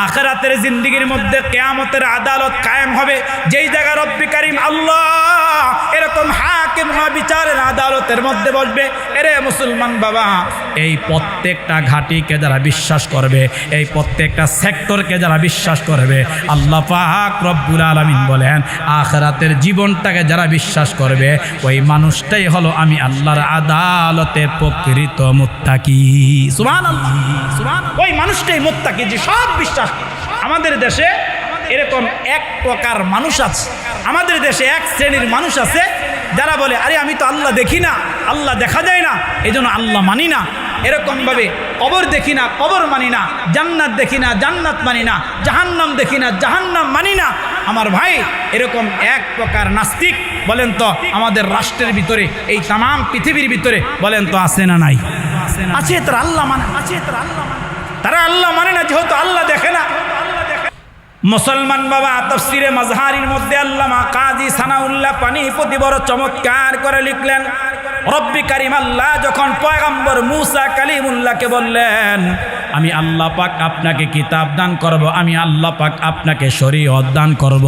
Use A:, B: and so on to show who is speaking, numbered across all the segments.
A: আখিরাতের জিন্দেগির মধ্যে কিয়ামতের আদালত কায়েম হবে, যেই জায়গা রব্বি কারীম আল্লাহ এরকম হাকিম বিচারের আদালতের মধ্যে বসবে। এরে মুসলমান বাবা, এই প্রত্যেকটা ঘাটিকে যারা বিশ্বাস করবে, এই প্রত্যেকটা সেক্টরকে যারা বিশ্বাস করবে, আল্লাহ পাক রব্বুল আলামিন বলেন আখিরাতের জীবনটাকে যারা বিশ্বাস করবে, ওই মানুষটাই হলো আমি আল্লাহর আদালতে প্রকৃত মুত্তাকি। সুবহানাল্লাহ, সুবহানাল্লাহ। ওই মানুষটাই মুত্তাকি যে সব বিশ্বাস। আমাদের দেশে এরকম এক প্রকার মানুষ আছে, আমাদের দেশে এক শ্রেণীর মানুষ আছে যারা বলে আরে আমি তো আল্লাহ দেখি না, আল্লাহ দেখা যায় না, এই জন্য আল্লাহ মানি না। এরকমভাবে কবর দেখি না, কবর মানি না, জান্নাত দেখি না, জান্নাত মানি না, জাহান্নাম দেখি না, জাহান্নাম মানি না। আমার ভাই, এরকম এক প্রকার নাস্তিক বলেন তো আমাদের রাষ্ট্রের ভিতরে, এই তামাম পৃথিবীর ভিতরে বলেন তো আছে না নাই? আছে। তারা আল্লাহ মানে, আছে তারা আল্লাহ মানে, তারা আল্লাহ মানে না, যেহেতু আল্লাহ দেখে না। মুসলমান বাবা, তাফসিরে মাজহারির মধ্যে আল্লামা কাজী সানাউল্লাহ পানিপতি বড় চমৎকার করে লিখলেন, রব্বি কারীম আল্লাহ যখন পয়গম্বর মুসা কালিমুল্লাহকে বললেন আমি আল্লাহ পাক আপনাকে কিতাব দান করব, আমি আল্লাহ পাক আপনাকে শরীয়ত দান করব,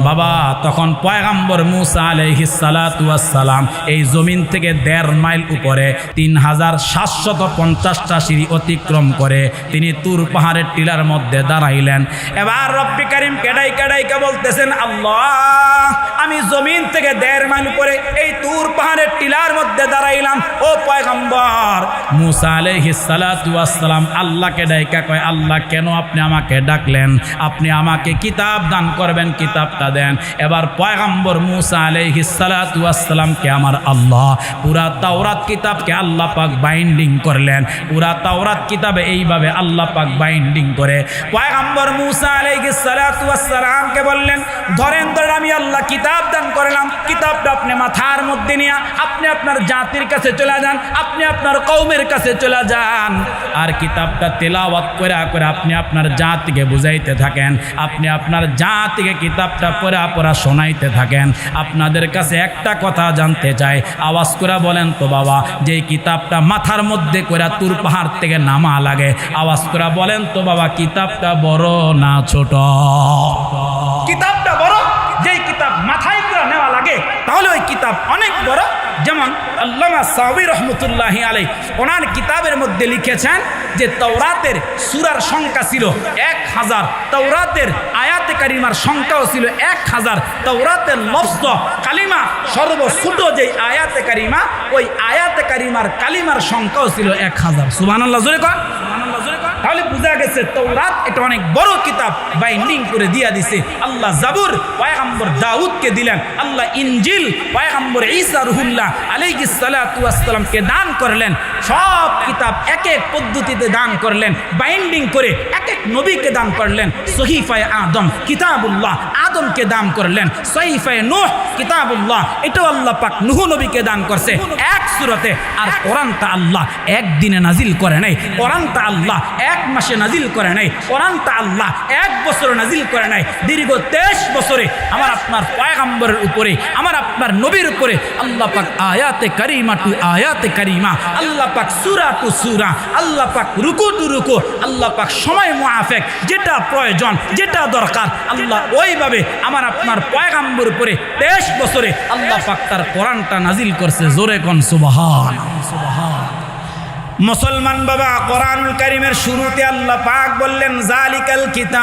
A: বাবা তখন পয়গম্বর মুসা আলাইহিস সালাতু ওয়াস সালাম এই জমিন থেকে 1.5 মাইল উপরে 3750টা সিঁড়ি অতিক্রম করে তিনি তুর পাহাড়ের টিলার মধ্যে দাঁড়াইলেন। এবার রব্বি কারীম কেডাইকে বলতেছেন আল্লাহ আমি জমিন থেকে 1.5 মাইল উপরে এই তুর পাহাড়ের টিলার মধ্যে দাঁড়াইলাম। ও পয়গম্বর মুসা আলাইহিস সালাতু ওয়াস সালাম আল্লাহকে ডাইকা কয় আল্লাহ কেন আপনি আমাকে ডাকলেন? আপনি আমাকে কিতাব দান করবেন, কিতাবটা দেন। এবার পয়গম্বর মুসা আলাইহিস সালাতু ওয়াস সালামকে আমার আল্লাহ পুরা তাওরাত কিতাবকে আল্লাহ পাক বাইন্ডিং করলেন। পুরা তাওরাত কিতাবে এইভাবে আল্লাহ পাক বাইন্ডিং করে পয়গম্বর মুসা আলাইহিস সালাতু ওয়াস সালামকে বললেন ধরেন আমি আল্লাহ কিতাব দান করলাম, কিতাবটা আপনি মাথার মধ্যে নিয়ে আপনি আপনার জাতির কাছে চলে যান, আপনি আপনার কওমের কাছে চলে যান, আর কিতাবটা তেলাওয়াত করে আপনি আপনার জাতিকে বুঝাইতে থাকেন, আপনি আপনার জাতিকে কিতাবটা পড়া শোনাইতে থাকেন। আপনাদের কাছে একটা কথা জানতে চাই, আওয়াজ করে বলেন তো বাবা, যেই কিতাবটা মাথার মধ্যে করে তুর পাহাড় থেকে নামা লাগে, আওয়াজ করে বলেন তো বাবা কিতাবটা বড় না ছোট? কিতাবটা বড়। যেই কিতাব মাথায় করে নেওয়া লাগে তাহলে ওই কিতাব অনেক বড়। যেমন আল্লামা সাউবী রাহমাতুল্লাহি আলাইহি ওনার কিতাবের মধ্যে লিখেছেন যে তাওরাতের সূরার সংখ্যা ছিল 1000, তাওরাতের আয়াতে কারিমার সংখ্যাও ছিল 1000, তাওরাতের লফজ কালিমা সর্বছোট যে আয়াতে কারিমা, ওই আয়াতে কারিমার কালিমার সংখ্যাও ছিল 1000। সুবহানাল্লাহ জোরে কর। তাহলে বোঝা গেছে তাওরাত এটা অনেক বড় কিতাব, বাইন্ডিং করে দিয়া দিছে। আল্লাহ জাবুর পয়গম্বর দাউদকে দিলেন, আল্লাহ ইনজিল পয়গম্বর ঈসা রুহুল্লাহ আলাইহিস সালাতু ওয়াস সালামকে দান করলেন। সব কিতাব এক এক পদ্ধতিতে দান করলেন, বাইন্ডিং করে এক এক নবীকে দান করলেন। সহিফায়ে আদম কিতাবুল্লাহ আদমকে দান করলেন, সহিফায়ে নূহ কিতাবুল্লাহ এটাও আল্লাহ পাক নূহ নবীকে দান করছে এক সূরাতে। আর কোরআনটা আল্লাহ একদিনে নাজিল করে নাই, কোরআনটা আল্লাহ 1 মাসে নাজিল করে নাই, কোরআনটা আল্লাহ 1 বছরে নাজিল করে নাই, দীর্ঘ 23 বছরে আমার আপনার পয়গম্বরের উপরে, আমার আপনার নবীর উপরে আল্লাহ পাক আয়াতে কারিমা টু আয়াতে কারিমা, আল্লাহ পাক সূরা টু সূরা, আল্লাহ পাক রুকু টু রুকু, আল্লাহ পাক সময় মুআফিক যেটা প্রয়োজন যেটা দরকার আল্লাহ ওইভাবে আমার আপনার পয়গম্বরের উপরে 23 বছরে আল্লাহ পাক তার কোরআনটা নাজিল করছে। জোরে কোন সুবহান। মুসলমান বাবা, কোরআনুল কারীমের শুরুতে আল্লাহ পাক বললেন জালিকাল কিতাব,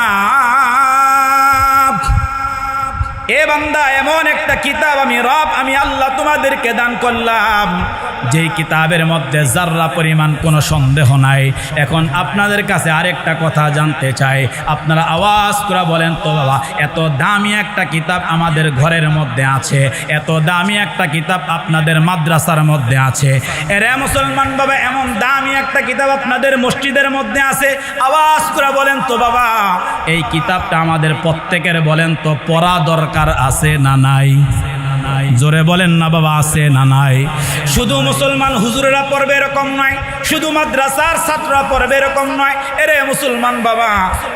A: এ বান্দা এমন একটা কিতাব আমি রব আমি আল্লাহ তোমাদেরকে দান করলাম, যেই কিতাবের মধ্যে যাররা পরিমাণ কোনো সন্দেহ নাই। এখন আপনাদের কাছে আরেকটা কথা জানতে চাই, আপনারা আওয়াজ করে বলেন তো বাবা, এত দামি একটা কিতাব আমাদের ঘরের মধ্যে আছে, এত দামি একটা কিতাব আপনাদের মাদ্রাসার মধ্যে আছে, এরে মুসলমান বাবা এমন দামি একটা কিতাব আপনাদের মসজিদের মধ্যে আছে, আওয়াজ করে বলেন তো বাবা এই কিতাবটা আমাদের প্রত্যেকের বলেন তো পড়া দরকার আছে না নাই? জোরে বলেন না বাবা, আছে না নাই? শুধু মুসলমান হুজুরেরা পড়বে এরকম নয়, শুধু মাদ্রাসার ছাত্ররা পড়বে এরকম নয়। এরে মুসলমান বাবা,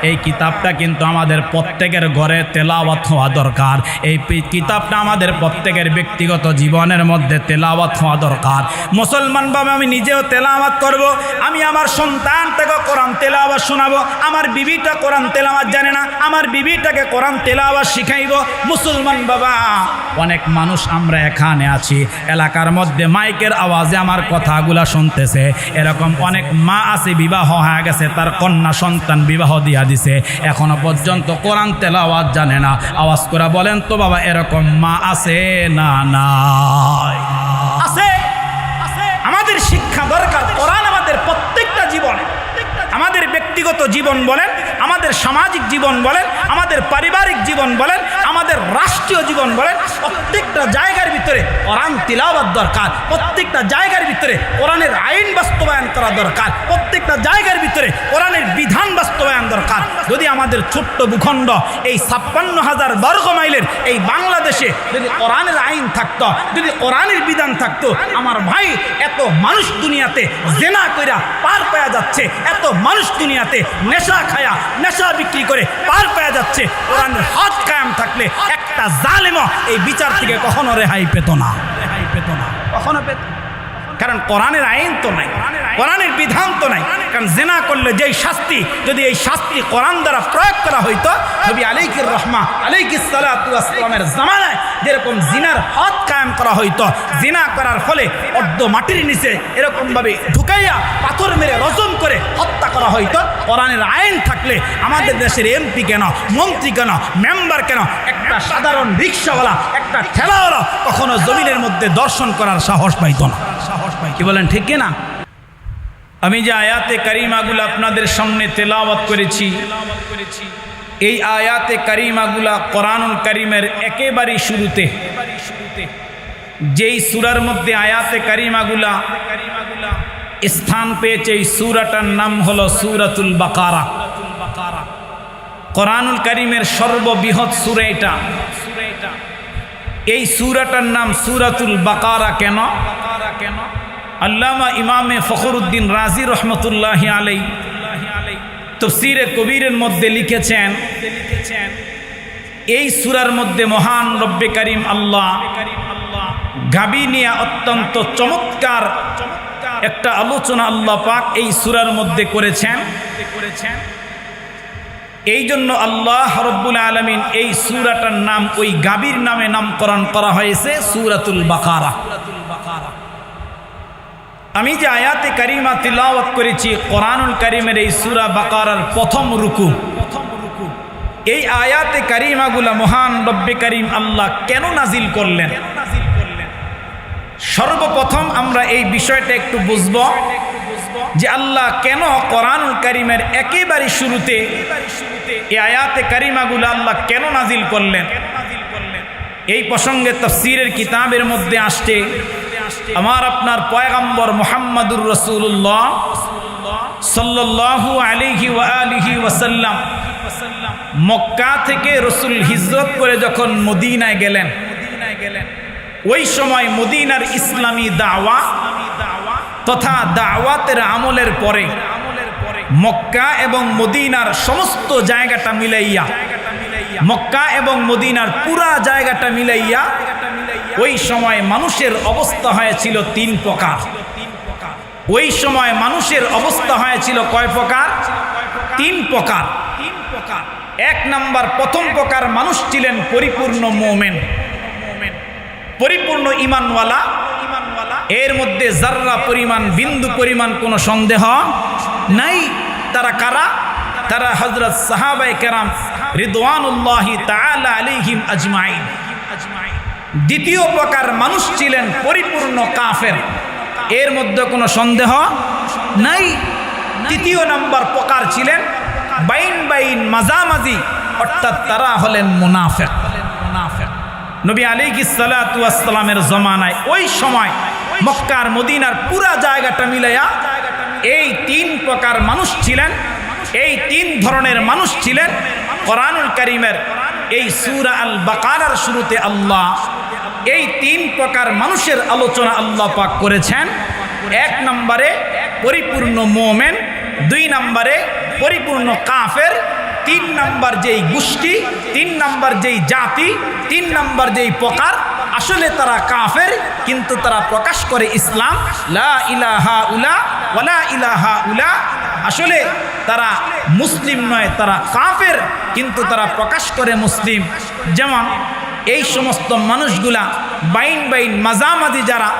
A: এই কিতাবটা কিন্তু আমাদের প্রত্যেকের ঘরে তেলাওয়াত হওয়া দরকার। এই কিতাবটা আমাদের প্রত্যেকের ব্যক্তিগত জীবনের মধ্যে তেলাওয়াত হওয়া দরকার। মুসলমান বাবা, আমি নিজেও তেলাওয়াত করব, আমি আমার সন্তানটাকে কোরআন তেলাওয়াত শোনাবো। আমার বিবিটা কোরআন তেলাওয়াত জানে না, আমার বিবিটাকে কোরআন তেলাওয়াত শিখাইব। মুসলমান বাবা, অনেক মানুষ আমরা এখানে আছি, এলাকার মধ্যে মাইকের আওয়াজে আমার কথাগুলা শুনতেছে। এরকম অনেক মা আছে, বিবাহ হয়ে গেছে, তার কন্যা সন্তান বিবাহ দিয়া দিছে, এখনো পর্যন্ত কোরআন তেলাওয়াত জানে না। আওয়াজ করে বলেন তো বাবা, এরকম মা আছে না? নাই, আছে। আমাদের শিক্ষা দরকার। কোরআন আমাদের প্রত্যেকটা জীবনে, আমাদের ব্যক্তিগত জীবন বলেন, আমাদের সামাজিক জীবন বলেন, আমাদের পারিবারিক জীবন বলেন, আমাদের রাষ্ট্রীয় জীবন বলেন, প্রত্যেকটা জায়গার ভিতরে কোরআন তিলাওয়াত দরকার। প্রত্যেকটা জায়গার ভিতরে কোরআনের আইন বাস্তবায়ন করা দরকার। প্রত্যেকটা জায়গার ভিতরে কোরআনের বিধান বাস্তবায়ন দরকার। যদি আমাদের ছোট্ট ভূখণ্ড এই 56,000 বর্গ মাইলের এই বাংলাদেশে যদি কোরআনের আইন থাকতো, যদি কোরআনের বিধান থাকতো, আমার ভাই, এত মানুষ দুনিয়াতে জেনা কইরা পার পাওয়া যাচ্ছে, এত মানুষ দুনিয়াতে নেশা খায়া নেশা বিক্রি করে পার পাওয়া যাচ্ছে। কোরআনের হক কায়েম থাকলে একটা জালেমও এই বিচার থেকে কখনো রেহাই পেত না, কখনো পেত। কারণ কোরআনের আইন তো নাই, কোরআনের বিধান তো নাই। কারণ জেনা করলে যেই শাস্তি, যদি এই শাস্তি কোরআন দ্বারা প্রয়োগ করা হইতো, নবী আলাইহির রহমা আলাইহিস সালাতু ওয়াস সালামের জামানায় যেরকম জিনার হদ কায়েম করা হইতো, জিনা করার ফলে অর্ধ মাটির নিচে এরকমভাবে ঢুকাইয়া পাথর মেরে রজম করে হত্যা করা হইতো। কোরআনের আইন থাকলে আমাদের দেশের এমপি কেন, মন্ত্রী কেন, মেম্বার কেন, একটা সাধারণ রিক্সাওয়ালা, একটা ঠেলাওয়ালা কখনো জমিনের মধ্যে দর্শন করার সাহস পাইত না। কি বলেন, ঠিক কিনা? আমি যে আয়াতে কারিমাগুলো আপনাদের সামনে তেলাওয়াত করেছি, এই আয়াতে কারিমাগুলা কোরআনুল কারিমের একেবারেই শুরুতে, যেই সূরার মধ্যে আয়াতে কারিমাগুলা স্থান পেয়েছে, এই সূরাটার নাম হলো সূরাতুল বাকারা। কোরআনুল কারিমের সর্ববৃহৎ সূরা এটা। এই সূরাটার নাম সূরাতুল বাকারা কেন? আল্লামা ইমামে ফখরুদ্দিন রাজি রহমতুল্লাহি আলাইহি তাফসীরে কবীরের মধ্যে লিখেছেন, এই সূরার মধ্যে মহান রব্বে কারীম আল্লাহ গাবি নিয়ে অত্যন্ত চমৎকার একটা আলোচনা আল্লাহ পাক এই সূরার মধ্যে করেছেন। এই জন্য আল্লাহ রব্বুল আলামিন এই সূরাটার নাম ওই গাবির নামে নামকরণ করা হয়েছে সূরাতুল বাকারা। আমি যে আয়াতে কারিমা তিলাওয়াত করেছি কোরআনুল কারিমের এই সূরা বাকারার প্রথম রুকু, এই আয়াতে কারিমাগুলা মহান রব্বে কারীম আল্লাহ কেন নাজিল করলেন? সর্বপ্রথম আমরা এই বিষয়টা একটু বুঝব যে আল্লাহ কেন কোরআনুল কারিমের একেবারে শুরুতে এই আয়াতে কারিমাগুলা আল্লাহ কেন নাজিল করলেন। এই প্রসঙ্গে তাফসীরের কিতাবের মধ্যে আসছে, আমার আপনার পয়গম্বর মুহাম্মদুর রাসূলুল্লাহ সাল্লাল্লাহু আলাইহি ওয়া আলিহি ওয়াসাল্লাম মক্কা থেকে রাসূল হিজরত করে যখন মদিনায় গেলেন, ওই সময় মদিনার ইসলামী দাওয়া তথা দাওয়াতের আমলের পরে মক্কা এবং মদিনার সমস্ত জায়গাটা মিলাইয়া, মক্কা এবং মদিনার পুরা জায়গাটা মিলাইয়া ওই সময় মানুষের অবস্থা হয়েছিল 3 প্রকার। ওই সময় মানুষের অবস্থা হয়েছিল কয় প্রকার? 3 প্রকার। 1 নাম্বার, প্রথম প্রকার মানুষ ছিলেন পরিপূর্ণ মুমিন, পরিপূর্ণ ঈমানওয়ালা, এর মধ্যে জাররা পরিমাণ, বিন্দু পরিমাণ কোনো সন্দেহ নাই। তারা কারা? তারা হযরত সাহাবায়ে কেরাম রিদওয়ানুল্লাহি তাআলা আলাইহিম আজমাইন। দ্বিতীয় প্রকার মানুষ ছিলেন পরিপূর্ণ কাফের, এর মধ্যে কোনো সন্দেহ নাই। তৃতীয় নাম্বার প্রকার ছিলেন বাইন মাঝামাঝি, অর্থাৎ তারা হলেন মুনাফিক। নবী আলাইহিস সালাতু ওয়াস সালামের জমানায় ওই সময় মক্কার মদিনার পুরা জায়গাটা মিলাইয়া এই 3 প্রকার মানুষ ছিলেন। এই 3 ধরনের মানুষ ছিলেন। কোরআনুল কারীমের এই সূরা আল বাকারার শুরুতে আল্লাহ এই 3 প্রকার মানুষের আলোচনা আল্লাহ পাক করেছেন। 1 নম্বরে পরিপূর্ণ মোমেন, 2 নম্বরে পরিপূর্ণ কাফের, 3 নম্বর যেই গোষ্ঠী, 3 নম্বর যেই জাতি, 3 নম্বর যেই প্রকার, আসলে তারা কাফের কিন্তু তারা প্রকাশ করে ইসলাম, লা ইলাহা উলা ওয়ালা ইলাহা উলা। আসলে তারা মুসলিম নয়, তারা কাফের কিন্তু তারা প্রকাশ করে মুসলিম। যেমন এই সমস্ত মানুষগুলা বাইন বাইন মাঝামাঝি যারা,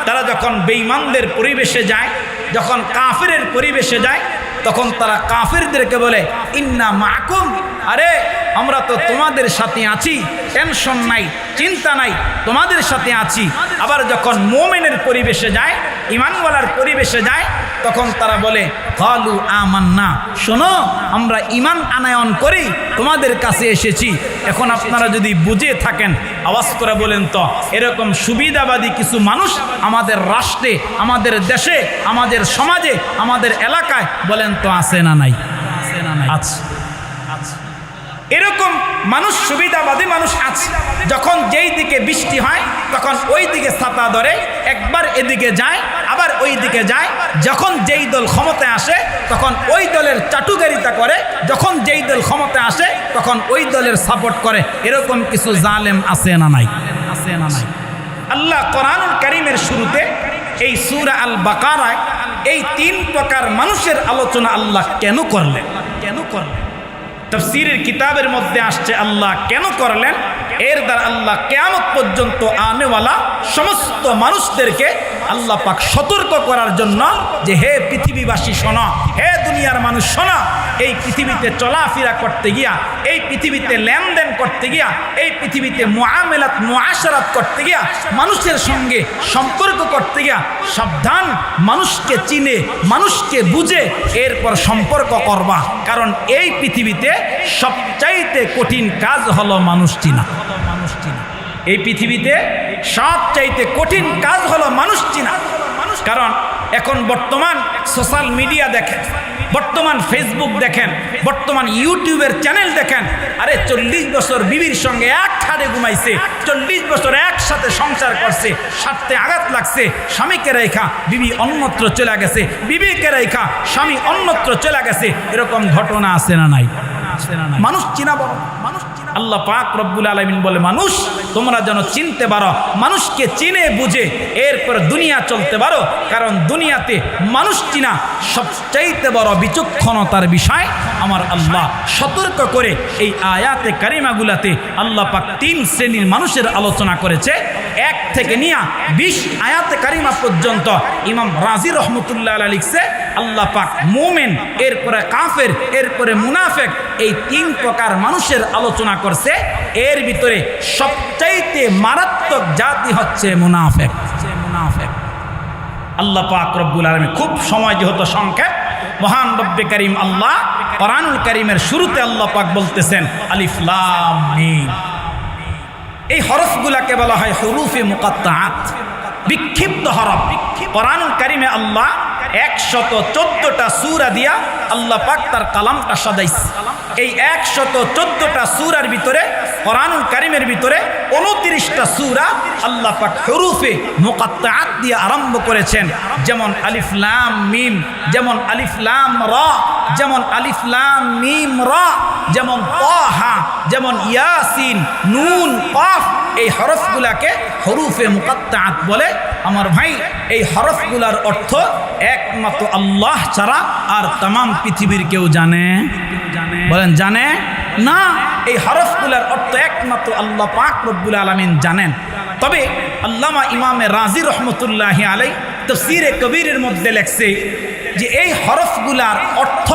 A: তারা যখন বেঈমানদের পরিবেশে যায়, যখন কাফেরের পরিবেশে যায়, তখন তারা কাফেরদেরকে বলে ইন্না মাকুম, আরে আমরা তো তোমাদের সাথে আছি, টেনশন নাই, চিন্তা নাই, তোমাদের সাথে আছি। আবার যখন মোমেনের পরিবেশে যায়, ইমানওয়ালার পরিবেশে যায়, তখন তারা বলে কালু আমান্না, শোনো আমরা ইমান আনায়ন করি তোমাদের কাছে এসেছি। এখন আপনারা যদি বুঝে থাকেন আওয়াজ করে বলেন তো, এরকম সুবিধাবাদী কিছু মানুষ আমাদের রাষ্ট্রে, আমাদের দেশে, আমাদের সমাজে, আমাদের এলাকায় বলেন তো আছে না নাই? আছে। এরকম মানুষ, সুবিধাবাদী মানুষ আছে। যখন যেই দিকে বৃষ্টি হয় তখন ওই দিকে ছাতা ধরে, একবার এদিকে যায় আবার ওই দিকে যায়। যখন যেই দল ক্ষমতায় আসে তখন ওই দলের চাটুকারিতা করে, যখন যেই দল ক্ষমতায় আসে তখন ওই দলের সাপোর্ট করে। এরকম কিছু জালেম আছে না নাই? আছে না নাই? আল্লাহ কোরআনুল কারীমের শুরুতে এই সূরা আল বাকারায় এই 3 প্রকার মানুষের আলোচনা আল্লাহ কেন করলেন? কেন করলেন? তাফসীরের কিতাবের মধ্যে আসছে আল্লাহ কেন করলেন, এর দ্বারা আল্লাহ কিয়ামত পর্যন্ত আনেওয়ালা সমস্ত মানুষদেরকে আল্লাহ পাক সতর্ক করার জন্য যে হে পৃথিবীবাসী শোনো, হে দুনিয়ার মানুষ শোনো, এই পৃথিবীতে চলাফেরা করতে গিয়া, এই পৃথিবীতে লেনদেন করতে গিয়া, এই পৃথিবীতে মুআমালাত মুআশারাত করতে গিয়া, মানুষের সঙ্গে সম্পর্ক করতে গিয়া সাবধান, মানুষকে চিনে, মানুষকে বুঝে এরপর সম্পর্ক করবা। কারণ এই পৃথিবীতে সবচাইতে কঠিন কাজ হলো মানুষ চিনা। এই পৃথিবীতে সবচাইতে কঠিন কাজ হলো মানুষ চিনা। কারণ এখন বর্তমান সোশ্যাল মিডিয়া দেখেন, বর্তমান ফেসবুক দেখেন, বর্তমান ইউটিউবের চ্যানেল দেখেন। আরে 40 বছর বিবির সঙ্গে এক খাটে ঘুমাইছে, 40 বছর একসাথে সংসার করছে, স্বার্থে আঘাত লাগছে, স্বামীকে রেখা বিবি অন্যত্র চলে গেছে, বিবিকে রেখা স্বামী অন্যত্র চলে গেছে। এরকম ঘটনা আছে না নাই? মানুষ চিনা বড়। আল্লাহ পাক রব্বুল আলামিন বলে মানুষ তোমরা যেন চিনতে পারো, মানুষকে চিনে বুঝে এরপর দুনিয়া চলতে পারো। কারণ দুনিয়াতে মানুষ চিনা সবচাইতে বড় বিচক্ষণতার বিষয়। আমার আল্লাহ সতর্ক করে এই আয়াতে কারিমাগুলাতে আল্লাহ পাক 3 শ্রেণীর মানুষের আলোচনা করেছে। 1 থেকে নিয়ে 20 আয়াতে কারিমা পর্যন্ত ইমাম রাজি রহমতুল্লাহ আলাইহি লিখছে আল্লাহ পাক মুমিন, এরপরে কাফের, এরপরে মুনাফিক, এই 3 প্রকার মানুষের আলোচনা করছে। এর ভিতরে সবচাইতে মারাত্মক জাতি হচ্ছে মুনাফিক। আল্লাহ পাক রব্বুল আলামিন, খুব সময় যেহেতু সংক্ষেপ, মহান রব্বে কারীম আল্লাহ কোরআনুল কারীমের শুরুতে আল্লাহ পাক বলতেছেন আলিফ লাম মিম। এই হরফগুলাকে বলা হয় হুরুফে মুকাত্তাআত, বিক্ষিপ্ত হরফ। কোরআনুল কারীমে আল্লাহ 114টা সূরা দিয়া আল্লাহ পাক তার কালামটা সাজাইছে। এই 114টা সূরার ভিতরে, কোরআনুল কারীমের ভিতরে 29টা সূরা আল্লাহ পাক হুরুফে মুকাত্তাআত দিয়ে আরম্ভ করেছেন। যেমন আলিফ লাম মিম, যেমন আলিফ লাম রা, যেমন আলিফ লাম মিম রা, যেমন তাহা, যেমন ইয়াসিন, নুন, কাফ। এই হরফগুলাকে হুরুফে মুকাত্তাআত বলে। আমার ভাই, এই হরফগুলার অর্থ একমাত্র আল্লাহ ছাড়া আর তামাম পৃথিবীর কেউ জানে? বলেন জানে না। এই হরফগুলার অর্থ একমাত্র আল্লাহ পাক রব্বুল আলামিন জানেন। তবে আল্লামা ইমামে রাজি রহমতুল্লাহি আলাইহি তাফসীরে কবীরের মধ্যে লেখছে যে এই হরফগুলার অর্থ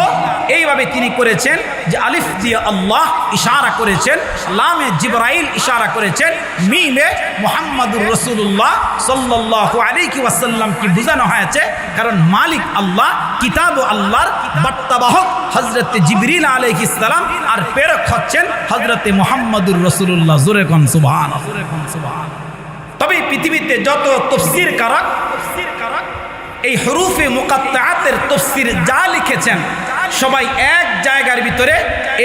A: এইভাবে তিনি করেছেন যে আলিফ দিয়ে আল্লাহ ইশারা করেছেন, লামে জিবরাইল ইশারা করেছেন, মিমে মুহাম্মাদুর রাসূলুল্লাহ সাল্লাল্লাহু আলাইহি ওয়াসাল্লাম কি বোঝানো হয়েছে। কারণ মালিক আল্লাহ, কিতাব আল্লাহর বার্তাবাহক হযরতে জিবরিল আলাইহিস সালাম, আর প্রেরক হচ্ছেন হযরতে মুহাম্মাদুর রাসূলুল্লাহ। জোরে কোন সুবহানাল্লাহ। তবে পৃথিবীতে যত তাফসীর কারক এই হুরুফে মুকাত্তাআতের তাফসীর যা লিখেছেন, সবাই এক জায়গার ভিতরে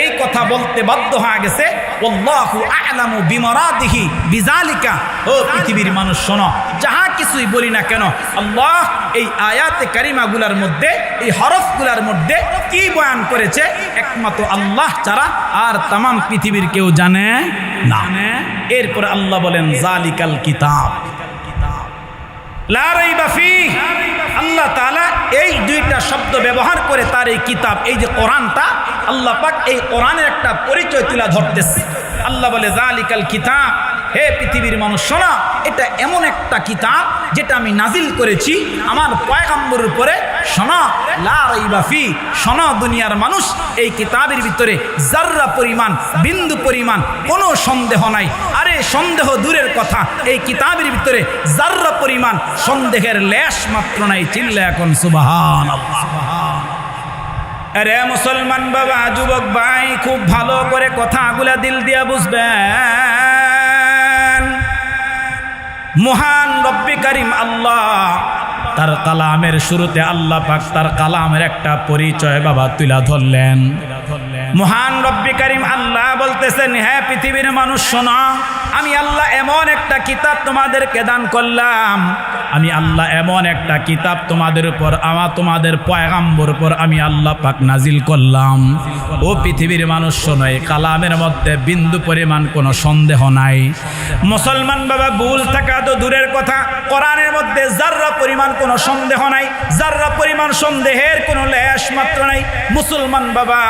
A: এই কথা বলতে বাধ্য হয়ে গেছে, আল্লাহু আ'লামু বিমারাদিহি বিযালিকা। ও পৃথিবীর মানুষ শোনো, যাহা কিছুই বলি না কেন, আল্লাহ এই আয়াতে কারিমাগুলার মধ্যে, এই হরফগুলার মধ্যে কি বয়ান করেছে একমাত্র আল্লাহ ছাড়া আর তামাম পৃথিবীর কেউ জানে না। এরপর আল্লাহ বলেন জালিকাল কিতাব লা রাইবা ফীহ। আল্লাহ তাআলা এই দুইটা শব্দ ব্যবহার করে তার এই কিতাব, এই যে কোরআনটা, আল্লাহ পাক এই কোরআনের একটা পরিচয় তুলে ধরতেছে। আল্লাহ বলে জালিকাল কিতাব, হে পৃথিবীর মানুষ শোনো, এটা এমন একটা কিতাব যেটা আমি নাজিল করেছি আমার পয়গম্বরের উপরে। শোনো লা রাইবা ফীহ, শোনো দুনিয়ার মানুষ, এই কিতাবের ভিতরে যাররা পরিমাণ, বিন্দু পরিমাণ কোনো সন্দেহ নাই। আরে সন্দেহ দূরের কথা, এই কিতাবের ভিতরে যাররা পরিমাণ সন্দেহের লেশ মাত্র নাই। চিল্লা এখন সুবহানাল্লাহ। আরে মুসলমান বাবা, যুবক ভাই, খুব ভালো করে কথাগুলা দিল দিয়া বুঝবেন। মহান রব্বে কারিম আল্লাহ তার কালামের শুরুতে আল্লাহ পাক তার কালামের একটা পরিচয় বাবা তুলা ধরলেন। মহান রব্বে কারিম আল্লাহ বলতেছেন, হ্যাঁ পৃথিবীর মানুষ শোনো, আমি আল্লাহ এমন একটা কিতাব তোমাদেরকে দান করলাম। আমি আল্লাহ এমন একটা কিতাব তোমাদের উপর, তোমাদের পয়গাম্বর উপর আমি আল্লাহ পাক নাজিল করলাম। ও পৃথিবীর মানুষ শোনো, এই কালামের মধ্যে বিন্দু পরিমাণ কোনো সন্দেহ নাই। মুসলমান বাবা, ভুল থাকা তো দূরের কথা, কোরআনের মধ্যে যাররা পরিমাণ কোনো সন্দেহ নাই, যাররা পরিমাণ সন্দেহের কোনো লেশ মাত্র নাই। মুসলমান বাবা,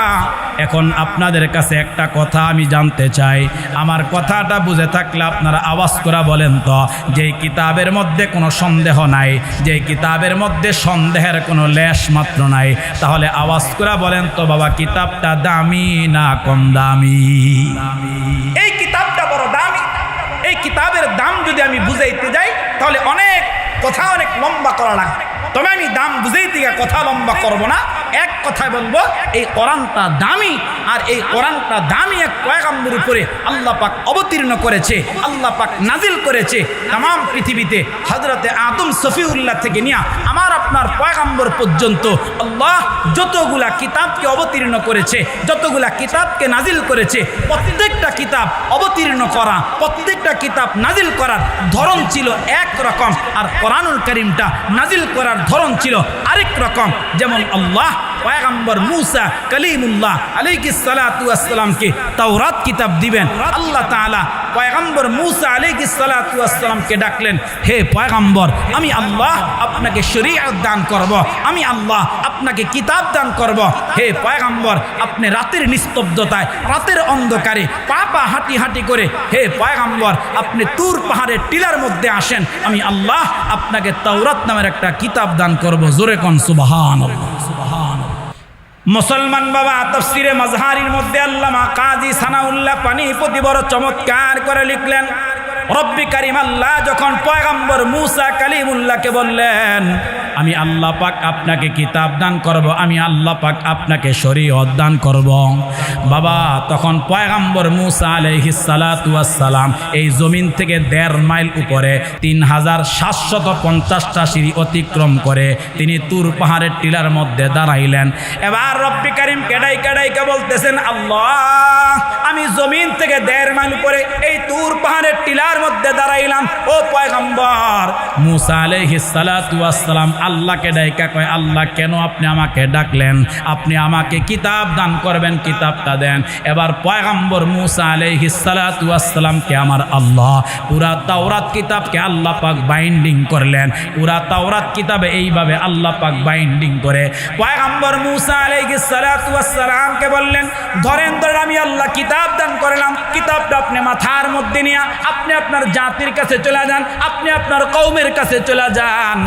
A: এখন আপনাদের কাছে একটা কথা আমি জানতে চাই, আমার কথাটা বুঝে থাকলে আপনারা আওয়াজ করে বলেন তো, যে কিতাবের মধ্যে কোনো সন্দেহ নাই, যে কিতাবের মধ্যে সন্দেহের কোনো লেশ মাত্র নাই, তাহলে আওয়াজ করে বলেন তো বাবা, কিতাবটা দামি না কম দামি? এই কিতাবটা বড় দামি। এই কিতাবের দাম যদি আমি বুঝাইতে যাই তাহলে অনেক কথা, অনেক লম্বা করা লাগবে। তবে আমি দাম বুঝাইতে গিয়ে কথা লম্বা করব না, এক কথায় বলবো এই কোরআনটা দামি। আর এই কোরআনটা দামি এক পয়গম্বরের উপরে আল্লাহ পাক অবতীর্ণ করেছে, আল্লাহ পাক নাজিল করেছে তামাম পৃথিবীতে। হযরতে আদম সফিউল্লাহ থেকে নিয়ে আমার আপনার পয়গম্বর পর্যন্ত আল্লাহ যতগুলা কিতাবকে অবতীর্ণ করেছে, যতগুলা কিতাবকে নাজিল করেছে, প্রত্যেকটা কিতাব অবতীর্ণ করা, প্রত্যেকটা কিতাব নাজিল করার ধরন ছিল এক রকম, আর কোরআনুল কারীমটা নাজিল করার ধরন ছিল আরেক রকম। যেমন আল্লাহ পয়গম্বর মুসা কালিমুল্লাহ আলাইহিস সালাতু ওয়াস সালামকে তাওরাত কিতাব দিবেন। আল্লাহ তাআলা পয়গম্বর মুসা আলাইহিস সালাতু ওয়াস সালামকে ডাকলেন, হে পয়গম্বর, আমি আল্লাহ আপনাকে শরীয়ত দান করব, আমি আল্লাহ আপনাকে কিতাব দান করব। হে পয়গম্বর, আপনি রাতের নিস্তব্ধতায়, রাতের অন্ধকারে পা পা হাঁটি হাঁটি করে, হে পয়গম্বর, আপনি তুর পাহাড়ের টিলার মধ্যে আসেন, আমি আল্লাহ আপনাকে তাওরাত নামের একটা কিতাব দান করব। জোরে কোন সুবহানাল্লাহ। মুসলমান বাবা, তাফসিরে মাজহারির মধ্যে আল্লামা কাজী সানাউল্লাহ পানিপতি বড় চমৎকার করে লিখলেন, রব্বি কারিম আল্লাহ যখন পয়গম্বর মুসা কালিমুল্লাহকে বললেন, আমি আল্লাহ পাক আপনাকে কিতাব দান করব, আমি আল্লাহ পাক আপনাকে শরীয়ত দান করব, বাবা তখন পয়গম্বর মুসা আলাইহিস সালাতু ওয়াস সালাম এই জমিন থেকে 1.5 মাইল উপরে 3750টা সিঁড়ি অতিক্রম করে তিনি তুর পাহাড়ের টিলার মধ্যে দাঁড়াইলেন। এবার রব্বি কারিম কেডাইকে বলতেছেন, আল্লাহ আমি জমিন থেকে 1.5 মাইল উপরে এই তুর পাহাড়ের টিলার মধ্যে দাঁড়াইলাম। ও পয়গম্বর মুসা আলাইহিস সালাতু ওয়াস সালাম আল্লাহকে ডাইকা কয়, আল্লাহ কেন আপনি আমাকে ডাকলেন? আপনি আমাকে কিতাব দান করবেন, কিতাবটা দেন। এবার পয়গম্বর মুসা আলাইহিস সালাতু ওয়াস সালামকে আমার আল্লাহ পুরা তাওরাত কিতাবকে আল্লাহ পাক বাইন্ডিং করলেন। পুরা তাওরাত কিতাবে এইভাবে আল্লাহ পাক বাইন্ডিং করে পয়গম্বর মুসা আলাইহিস সালাতু ওয়াস সালামকে বললেন, ধরেন আমি আল্লাহ কিতাব দান করলাম, কিতাবটা আপনি মাথার মধ্যে নিয়ে আপনি আপনার জাতির কাছে চলে যান, আপনি আপনার কওমের কাছে চলে যান,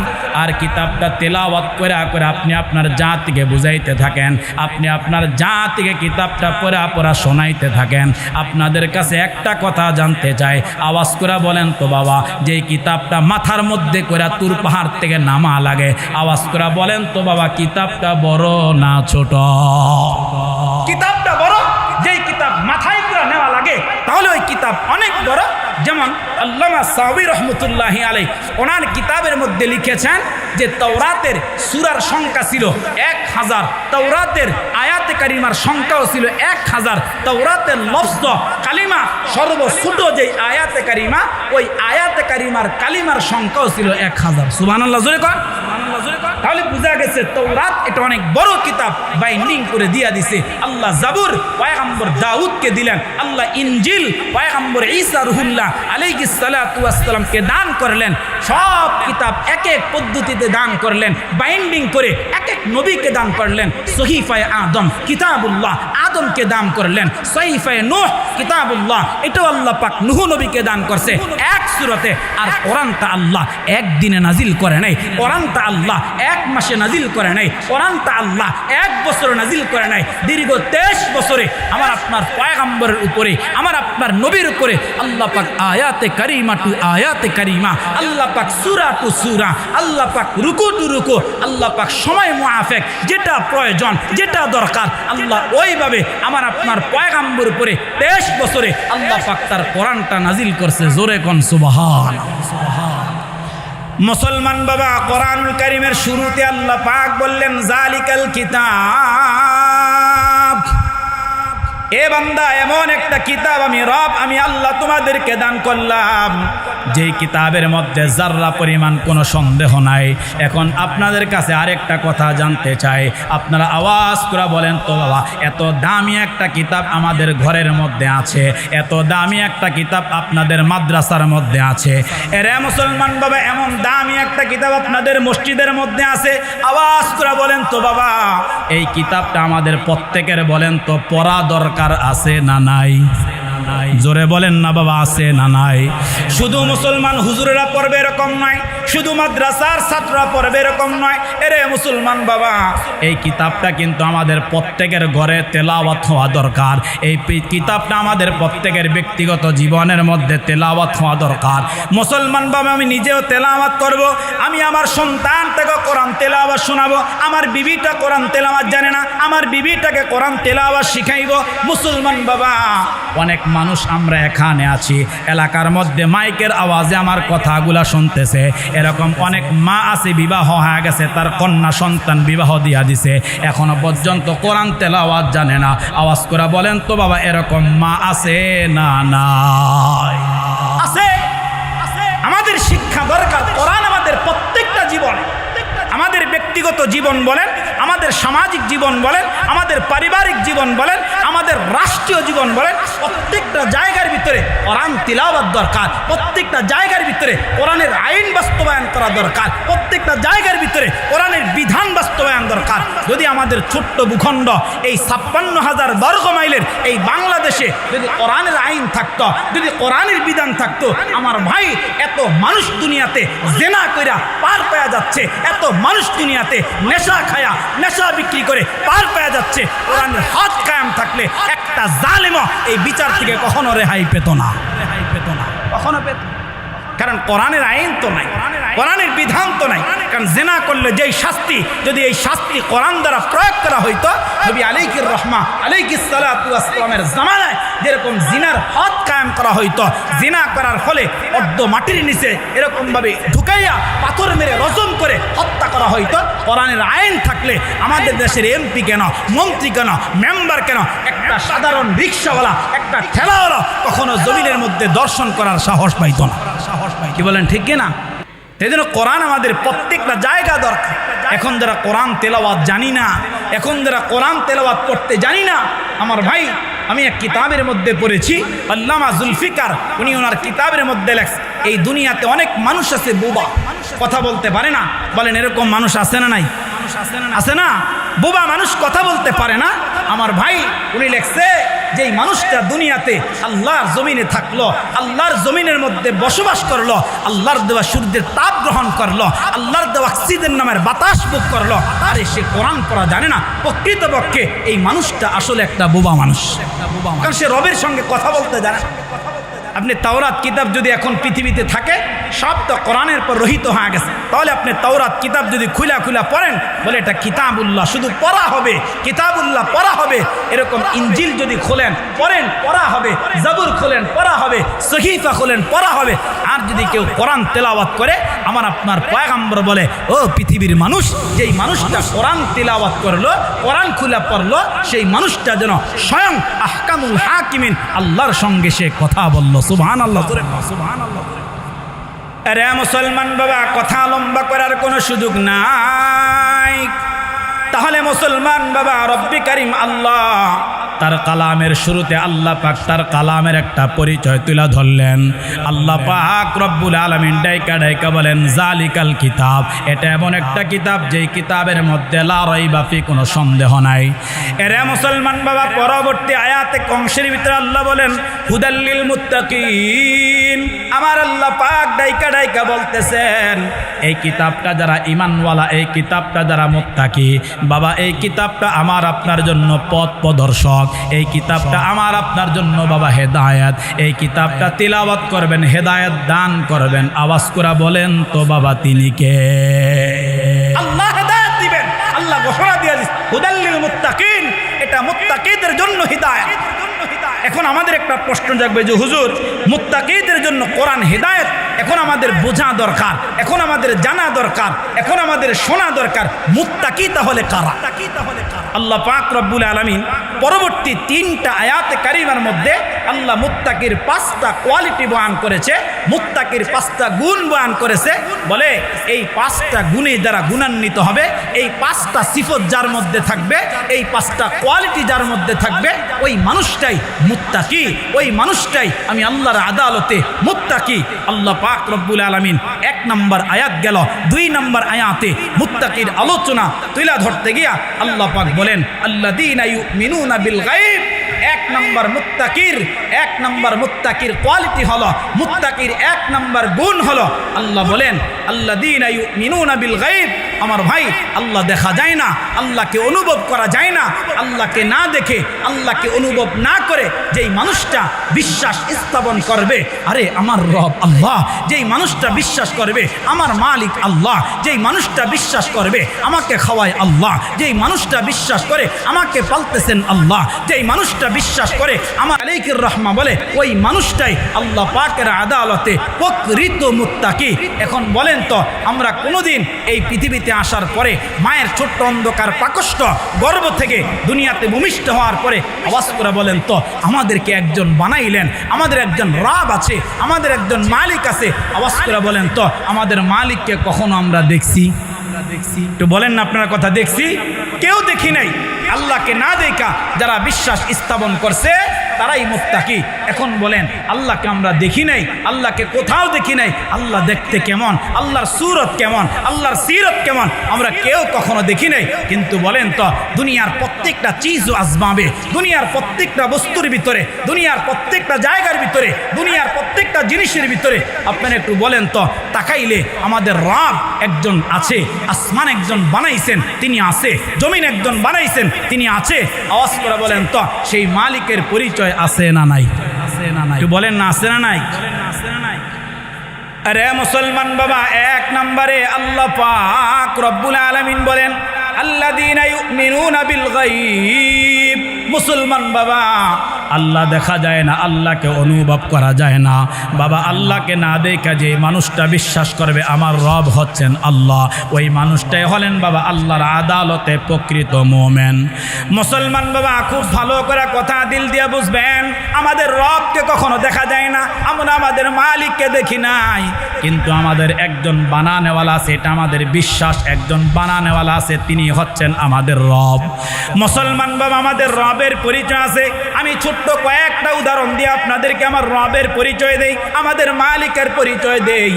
A: আর কিতাবটা তেলাওয়াত করে আপনি আপনার জাতিকে বুঝাইতে থাকেন, আপনি আপনার জাতিকে কিতাবটা পড়া শোনাইতে থাকেন। আপনাদের কাছে একটা কথা জানতে চাই, আওয়াজ করে বলেন তো বাবা, যে কিতাবটা মাথার মধ্যে করে তুর পাহাড় থেকে নামা লাগে, আওয়াজ করে বলেন তো বাবা, কিতাবটা বড় না ছোট? কিতাবটা বড়। যেই কিতাব মাথায় করে নেওয়া লাগে তাহলে ওই কিতাব অনেক বড়। যেমন আল্লামা সাউবী রহমতুল্লাহি আলাইহি ওনার কিতাবের মধ্যে লিখেছেন যে তাওরাতের সূরার সংখ্যা ছিল 1000, তাওরাতের আয়াতে কারিমার সংখ্যাও ছিল 1000। তাওরাতের লফজ কালিমা সর্বছোট যে আয়াতে কারিমা, ওই আয়াতে কারিমার কালিমার সংখ্যাও ছিল 1000। সুবহানাল্লাহ জোরে কর। তাহলে বোঝা গেছে তাওরাত এটা অনেক বড় কিতাব, বাইন্ডিং করে দিয়া দিছে। আল্লাহ জাবুর পয়গম্বর দাউদকে দিলেন, আল্লাহ ইনজিল পয়গম্বর ঈসা রুহুল্লাহ আলাইহিস সালাতু ওয়াস সালামকে দান করলেন। সব কিতাব এক এক পদ্ধতিতে দান করলেন, বাইন্ডিং করে এক এক নবীকে দান করলেন। সহিফায়ে আদম কিতাবুল্লাহ আদমকে দান করলেন, সহিফায়ে নূহ কিতাবুল্লাহ এটাও আল্লাহ পাক নূহ নবীকে দান করছে এক সূরাতে। আর কোরআনটা আল্লাহ একদিনে নাজিল করে নাই, কোরআনটা আল্লাহ এক মাসে নাজিল করে নাই, কোরআনটা আল্লাহ এক বছরে নাজিল করে নাই। দীর্ঘ 23 বছরে আমার আপনার পয়গম্বরের উপরে, আমার আপনার নবীর উপরে আল্লাহ পাক আয়াতে কারিমা টু আয়াতে কারিমা, আল্লাহ পাক সূরা টু সূরা, আল্লাহ পাক রুকু টু রুকু, আল্লাহ পাক সময় মুআফিক যেটা প্রয়োজন যেটা দরকার আল্লাহ ওইভাবে আমার আপনার পয়গম্বরের উপরে 23 বছরে আল্লাহ পাক তার কোরআনটা নাজিল করছে। জোরে কোন সুবহানাল্লাহ। মুসলমান বাবা, কোরআনুল কারীমের শুরুতে আল্লাহ পাক বললেন জালিকাল কিতাব, এ বান্দা এমন একটা কিতাব আমি রব আমি আল্লাহ তোমাদেরকে দান করলাম, যেই কিতাবের মধ্যে যাররা পরিমাণ কোনো সন্দেহ নাই। এখন আপনাদের কাছে আরেকটা কথা জানতে চাই, আপনারা আওয়াজ করে বলেন তো বাবা, এত দামি একটা কিতাব আমাদের ঘরের মধ্যে আছে, এত দামি একটা কিতাব আপনাদের মাদ্রাসার মধ্যে আছে, এরে মুসলমান বাবা এমন দামি একটা কিতাব আপনাদের মসজিদের মধ্যে আছে, আওয়াজ করে বলেন তো বাবা, এই কিতাবটা আমাদের প্রত্যেকের বলেন তো পড়া দরকার আছে না নাই? জোরে বলেন না বাবা, আছে না নাই? শুধু মুসলমান হুজুরেরা পড়বে এরকম নয়, শুধু মাদ্রাসার ছাত্ররা পড়বে এরকম নয়। এরে মুসলমান বাবা, এই কিতাবটা কিন্তু আমাদের প্রত্যেকের ঘরে তেলাওয়াত হওয়া দরকার। এই কিতাবটা আমাদের প্রত্যেকের ব্যক্তিগত জীবনের মধ্যে তেলাওয়াত হওয়া দরকার। মুসলমান বাবা, আমি নিজেও তেলাওয়াত করব, আমি আমার সন্তানটাকে কোরআন তেলাওয়াত শোনাবো, আমার বিবিটা কোরআন তেলাওয়াত জানে না, আমার বিবিটাকে কোরআন তেলাওয়াত শিখাইব। মুসলমান বাবা, অনেক মানুষ আমরা এখানে আছি, এলাকার মধ্যে মাইকের আওয়াজে আমার কথাগুলা শুনতেছে, এরকম অনেক মা আছে বিবাহ হয়ে গেছে, তার কন্যা সন্তান বিবাহ দিয়া দিছে, এখনো পর্যন্ত কোরআন তেলাওয়াত জানে না। আওয়াজ করে বলেন তো বাবা, এরকম মা আছে না নাই? আছে। আমাদের শিক্ষা দরকার। কোরআন আমাদের প্রত্যেকটা জীবনে, আমাদের ব্যক্তিগত জীবন বলেন, আমাদের সামাজিক জীবন বলেন, আমাদের পারিবারিক জীবন বলেন, আমাদের রাষ্ট্রীয় জীবন বলেন, প্রত্যেকটা জায়গার ভিতরে কোরআন তিলাওয়াত দরকার। প্রত্যেকটা জায়গার ভিতরে কোরআনের আইন বাস্তবায়ন করা দরকার। প্রত্যেকটা জায়গার ভিতরে কোরআনের বিধান বাস্তবায়ন দরকার। যদি আমাদের ছোট্ট ভূখণ্ড এই 56,000 বর্গ মাইলের এই বাংলাদেশে যদি কোরআনের আইন থাকতো, যদি কোরআনের বিধান থাকতো, আমার ভাই এত মানুষ দুনিয়াতে জেনা কইরা পার পাওয়া যাচ্ছে, এত মানুষ দুনিয়াতে নেশা খায়া নেশা বিক্রি করে পার পাওয়া যাচ্ছে, কোরআনের হক কায়েম থাকলে একটা জালেমও এই বিচার থেকে কখনো রেহাই পেত না, কখনো পেত। কারণ কোরআনের আইন তো নাই, কোরআনের বিধান তো নাই। কারণ জেনা করলে যেই শাস্তি, যদি এই শাস্তি কোরআন দ্বারা প্রয়োগ করা হইতো, নবী আলাইহির রহমা আলাইহিস সালাতু ওয়াস সালামের জামানায় যেরকম জিনার হদ কায়েম করা হইতো, জিনা করার ফলে অর্ধ মাটির নিচে এরকমভাবে ঢুকাইয়া পাথর মেরে রজম করে হত্যা করা হইতো। কোরআনের আইন থাকলে আমাদের দেশের এমপি কেন, মন্ত্রী কেন, মেম্বার কেন, একটা সাধারণ রিক্সাওয়ালা, একটা ঠেলাওয়ালা কখনো জমিনের মধ্যে দর্শন করার সাহস পাইত না। কি বলেন, ঠিক কিনা? সেই জন্য কোরআন আমাদের প্রত্যেকটা জায়গা দরকার। এখন যারা কোরআন তেলাওয়াত জানি না, এখন যারা কোরআন তেলাওয়াত করতে জানি না, আমার ভাই আমি এক কিতাবের মধ্যে পড়েছি, আল্লামা জুলফিকার, উনি ওনার কিতাবের মধ্যে লেখেন, এই দুনিয়াতে অনেক মানুষ আছে বোবা, কথা বলতে পারে না। বলেন এরকম মানুষ আছে না নাই? আছে না? বোবা মানুষ কথা বলতে পারে না। আমার ভাই উনি লেখছে যে এই মানুষটা দুনিয়াতে আল্লাহর জমিনে থাকলো, আল্লাহর জমিনের মধ্যে বসবাস করলো, আল্লাহর দেওয়া সূর্যের তাপ গ্রহণ করলো, আল্লাহর দেওয়া অক্সিজেন নামের বাতাস ভোগ করলো, আরে সে কোরআন পড়া জানে না। প্রকৃতপক্ষে এই মানুষটা আসলে একটা বোবা মানুষ, কারণ সে রবের সঙ্গে কথা বলতে জানে। আপনি তাওরাত কিতাব যদি এখন পৃথিবীতে থাকে, সব তো কোরআনের পর রহিত হয়ে গেছে। তাহলে আপনি তাওরাত কিতাব যদি খুলা খুলা পড়েন, বলে এটা কিতাবুল্লাহ, শুধু পড়া হবে, কিতাবুল্লাহ পড়া হবে। এরকম ইনজিল যদি খোলেন পড়েন, পড়া হবে। জাবুর খোলেন পড়া হবে, সহিফা খোলেন পড়া হবে। আর যদি কেউ কোরআন তেলাওয়াত করে, আমার আপনার পয়গম্বর বলে, ও পৃথিবীর মানুষ, যেই মানুষটা কোরআন তেলাওয়াত করলো, কোরআন খুলে পড়লো, সেই মানুষটা যেন স্বয়ং আহকামুল হাকিমিন আল্লাহর সঙ্গে সে কথা বলল। সুবহানাল্লাহ, সুবহানাল্লাহ। আরে মুসলমান বাবা, কথা লম্বা করার কোনো সুযোগ নাই। তাহলে মুসলমান বাবা, রব্বি কারিম আল্লাহ তার কালামের শুরুতে আল্লাহ পাক তার কালামের একটা পরিচয় তুলে ধরলেন। আল্লাহ পাক রব্বুল আলামিন ডাইকা ডাইকা বলেন, জালিকাল কিতাব, এটা এমন একটা কিতাব যেই কিতাবের মধ্যে লা রাইবা ফি, কোনো সন্দেহ নাই। এরে মুসলমান বাবা, পরবর্তী আয়াতে অংশের ভিতরে আল্লাহ বলেন, হুদাল্লিল মুত্তাকিন। আমার আল্লাহ পাক ডাইকা ডাইকা বলতেছেন, এই কিতাবটা যারা ঈমানওয়ালা, এই কিতাবটা যারা মুত্তাকি, বাবা এই কিতাবটা আমার আপনার জন্য পথ প্রদর্শক, এই কিতাবটা আমার আপনার জন্য বাবা হেদায়েত। এই কিতাবটা তিলাওয়াত করবেন, হেদায়েত দান করবেন। আওয়াজ করে বলেন তো বাবা, তিনি কে? আল্লাহ হেদায়েত দিবেন। আল্লাহ ঘোষণা দিয়ে দিয়েছে, হুদাল্লিল মুত্তাকিন, এটা মুত্তাকিদের জন্য হিদায়াত। এখন আমাদের একটা প্রশ্ন জাগবে যে হুজুর, মুত্তাকিদের জন্য কোরআন হেদায়েত, এখন আমাদের বোঝা দরকার, এখন আমাদের জানা দরকার, এখন আমাদের শোনা দরকার, মুত্তাকি তাহলে কারা? আল্লাহ পাক রব্বুল আলামিন পরবর্তী 3টা আয়াতে কারিমার মধ্যে আল্লাহ মুত্তাকির 5টা কোয়ালিটি বয়ান করেছে, মুত্তাকির 5টা গুণ বয়ান করেছে। বলে এই 5টা গুণে যারা গুণান্বিত হবে, এই 5টা সিফত যার মধ্যে থাকবে, এই 5টা কোয়ালিটি যার মধ্যে থাকবে, ওই মানুষটাই মুত্তাকি, ওই মানুষটাই আমি আল্লাহর আদালতে মুত্তাকি। আল্লাহ পাক রব্বুল আলামিন 1 নম্বর আয়াত গেল, 2 নম্বর আয়াতে মুত্তাকির আলোচনা তুলে ধরতে গিয়া আল্লাহ পাক বলেন, আল্লাযীনা ইউমিনুনা বিল গায়ব। 1 নম্বর মুত্তাকির কোয়ালিটি হলো, মুত্তাকির 1 নম্বর গুণ হলো, আল্লাহ বলেন আল্লাযীনা ইউমিনুনা বিল গায়ব। আমার ভাই, আল্লাহ দেখা যায় না, আল্লাহকে অনুভব করা যায় না। আল্লাহকে না দেখে, আল্লাহকে অনুভব না করে যেই মানুষটা বিশ্বাস স্থাপন করবে, আরে আমার রব আল্লাহ, যেই মানুষটা বিশ্বাস করবে আমার মালিক আল্লাহ, যেই মানুষটা বিশ্বাস করবে আমাকে খাওয়ায় আল্লাহ, যেই মানুষটা বিশ্বাস করে আমাকে পালতেছেন আল্লাহ, যেই মানুষটা বিশ্বাস করে আমার আলাইকুর রহমা বলে, ওই মানুষটাই আল্লাহ পাকের আদালতে প্রকৃত মুত্তাকি। এখন বলেন তো, আমরা কোনোদিন এই পৃথিবীতে আসার পরে মায়ের ছোট্ট অন্ধকার পাকস্থ গর্ভ থেকে দুনিয়াতে ভূমিষ্ঠ হওয়ার পরে আওয়াজ করে বলেন তো, আমাদেরকে একজন বানাইলেন, আমাদের একজন রব আছে, আমাদের একজন মালিক আছে। আওয়াজ করে বলেন তো, আমাদের মালিককে কখনো আমরা দেখছি? একটু বলেন না আপনার কথা, দেখছি? কেউ দেখি নাই। আল্লাহকে না দেখা যারা বিশ্বাস স্থাপন করছে তারাই মুত্তাকি। এখন বলেন, আল্লাহকে আমরা দেখি নাই, আল্লাহকে কোথাও দেখি নাই, আল্লাহ দেখতে কেমন, আল্লাহর সুরত কেমন, আল্লাহর সিরত কেমন, আমরা কেউ কখনো দেখি নাই। কিন্তু বলেন তো, দুনিয়ার প্রত্যেকটা চিজ ও আসবাবে, দুনিয়ার প্রত্যেকটা বস্তুর ভিতরে, দুনিয়ার প্রত্যেকটা জায়গার ভিতরে, দুনিয়ার প্রত্যেকটা জিনিসের ভিতরে আপনারা একটু বলেন তো, তাকাইলে আমাদের রব একজন আছে, আসমান একজন বানাইছেন তিনি আছে, জমিন একজন বানাইছেন তিনি আছে। আওয়াজ করে বলেন তো, সেই মালিকের পরিচয় আছে না নাই? একটু বলেন না, আছে না নাই? আরে মুসলমান বাবা, 1 নম্বরে আল্লাহ পাক রব্বুল আলামিন বলেন, আল্লাযীনা ইউমিনুনা বিল গায়ব। মুসলমান বাবা, আল্লাহ দেখা যায় না, আল্লাহকে অনুভব করা যায় না। বাবা, আল্লাহকে না দেখা যে মানুষটা বিশ্বাস করবে আমার রব হচ্ছেন আল্লাহ, ওই মানুষটাই হলেন বাবা আল্লাহর আদালতে প্রকৃত মুমিন। মুসলমান বাবা, খুব ভালো করে কথা দিল দিয়ে বুঝবেন, আমাদের রবকে কখনো দেখা যায় না, আমরা আমাদের মালিককে দেখি নাই, কিন্তু আমাদের একজন বানানেওয়ালা আছে, এটা আমাদের বিশ্বাস। একজন বানানেওয়ালা আছে, তিনি হচ্ছেন আমাদের রব। মুসলমান বাবা, আমাদের রবের পরিচয় আছে। আমি ছোট্ট কয়েকটা উদাহরণ দিয়ে আপনাদেরকে আমার রবের পরিচয় দেই, আমাদের মালিকের পরিচয় দেই।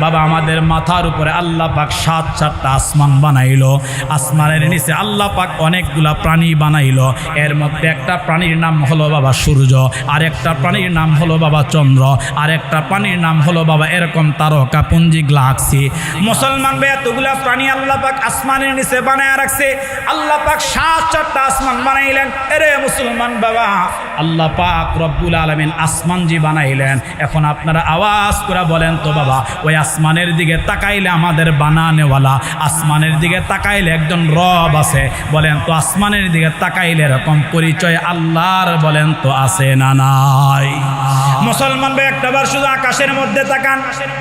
A: বাবা, আমাদের মাথার উপরে আল্লাহ পাক 7টা আসমান বানাইলো, আসমানের নিচে আল্লাহ পাক অনেকগুলা প্রাণী বানাইলো। এর মধ্যে একটা প্রাণীর নাম হলো বাবা সূর্য, আর একটা প্রাণীর নাম হলো বাবা চন্দ্র, আর একটা প্রাণীর নাম হলো বাবা এরকম তারকা পুঞ্জি গ্যালাক্সি। মুসলমান ভাই, এতগুলা প্রাণী আল্লাহ পাক আসমানের নিচে বানায় রাখছে। আল্লাহ পাক 7টা আসমান বানাইলেন। এরে মুসলমান বাবা, আল্লাহ পাক রব্বুল আলামিন আসমান যে বানাইলেন, এখন আপনারা আওয়াজ করে বলেন তো বাবা, ওই আসমানের দিকে তাকাইলে আমাদের বানানেওয়ালা, আসমানের দিকে তাকাইলে একজন রব আছে, বলেন তো আসমানের দিকে তাকাইলে এরকম পরিচয় আল্লাহর বলেন তো আছে না নাই? মুসলমান ভাই একটাবার শুধু আকাশের মধ্যে তাকান,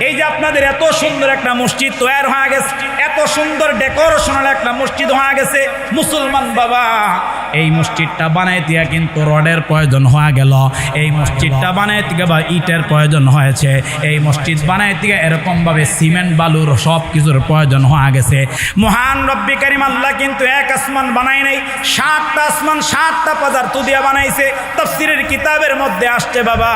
A: এই যে আপনাদের এত সুন্দর একটা মসজিদ তৈরি হয়ে গেছে, এত সুন্দর ডেকোরেশনাল একটা মসজিদ হয়ে গেছে, মুসলমান বাবা এই মসজিদটা বানাইতে কিন্তু রডের প্রয়োজন হয়ে গেল, এই মসজিদটা বানাইতে বা ইটের প্রয়োজন হয়েছে, এই মসজিদ বানাইতে এরকমভাবে সিমেন্ট বালুর সব কিছুর প্রয়োজন হয়ে গেছে। মহান রব্বি কারিম আল্লাহ কিন্তু এক আসমান বানায় নাই, 7টা আসমান 7টা পদার্থ দিয়ে বানাইছে। তাফসীরের কিতাবের মধ্যে আসছে বাবা,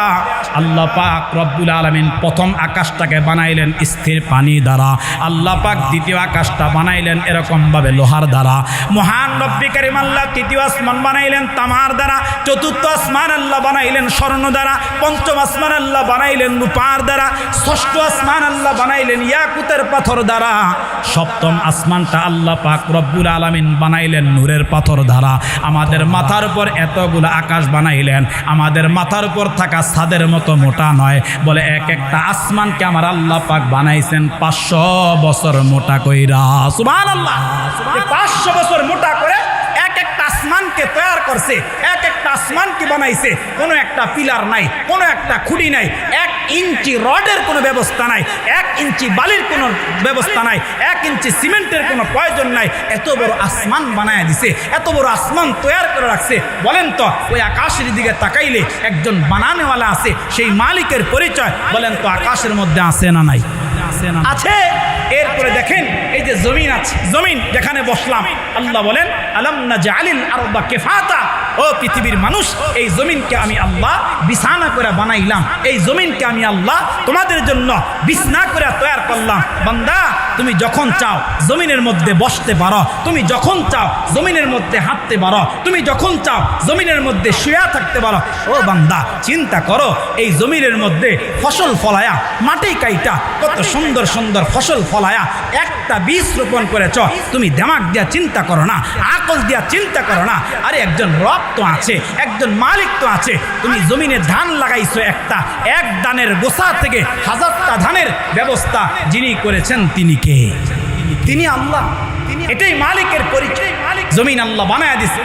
A: আল্লাহ পাক রব্বুল আলামিন প্রথম আকাশটাকে বানাইলেন স্থির পানি দ্বারা, আল্লাহ পাক দ্বিতীয় আকাশটা বানাইলেন এরকমভাবে লোহার দ্বারা, মহান রব্বি কারিম আল্লাহ তৃতীয় আসমান বানাইলেন তামার দ্বারা, চতুর্থ আসমান আল্লাহ বানাইলেন স্বর্ণ দ্বারা, পঞ্চম আসমান আল্লাহ বানাইলেন রূপার দ্বারা, ষষ্ঠ আসমান আল্লাহ বানাইলেন ইয়াকুতের পাথর দ্বারা, সপ্তম আসমানটা আল্লাহ পাক রব্বুল আলামিন বানাইলেন নূরের পাথর দ্বারা। আমাদের মাথার উপর এতগুলো আকাশ বানাইলেন, আমাদের মাথার উপর থাকা ছাদের মতো মোটা নয়, বলে এক একটা আসমানকে আমার আল্লাহ পাক বানাইছেন 500 বছর মোটা কইরা। সুবহানাল্লাহ, 500 বছর মোটা করে এক একটা আসমানকে তৈরি করছে, এক একটা আসমানকে বানাইছে। কোনো একটা পিলার নাই, কোনো একটা খুঁটি নাই, 1 ইঞ্চি রডের কোনো ব্যবস্থা নাই, 1 ইঞ্চি বালির কোনো ব্যবস্থা নাই, 1 ইঞ্চি সিমেন্টের কোনো প্রয়োজন নাই। এত বড় আসমান বানায় দিছে, এত বড় আসমান তৈরি করে রাখছে। বলেন তো ওই আকাশের দিকে তাকাইলে একজন বানানেওয়ালা আছে, সেই মালিকের পরিচয় বলেন তো আকাশের মধ্যে আছে না নাই? আছে। এরপরে দেখেন এই যে জমিন আছে, জমিন যেখানে বসলাম, আল্লাহ বলেন আলাম নাজআলিল আরদা কিফাতা, ও পৃথিবীর মানুষ, এই জমিনকে আমি আল্লাহ বিছানা করে বানাইলাম, এই জমিনকে আমি আল্লাহ তোমাদের জন্য বিছানা করে তৈরি করলাম। বান্দা তুমি যখন চাও জমিনের মধ্যে বসতে পারো, তুমি যখন চাও জমিনের মধ্যে হাঁটতে পারো, তুমি যখন চাও জমিনের মধ্যে শুয়ে থাকতে পারো। ও বান্দা চিন্তা করো, এই জমিনের মধ্যে ফসল ফলায়া, মাটি কাইটা কত সুন্দর সুন্দর ফসল ফলায়া একটা বীজ রোপণ করেছ, তুমি দিমাগ দিয়া চিন্তা করো না, আকল দিয়া চিন্তা করো না? আরে একজন রব তো আছে, একজন মালিক তো আছে। তুমি জমিনে ধান লাগাইছো, একটা এক দানের গোছা থেকে 1000টা ধানের ব্যবস্থা যিনি করেছেন তিনি কে? তিনি আল্লাহ। এটাই মালিকের পরিচয়। জমিন আল্লাহ বানায় দিছে,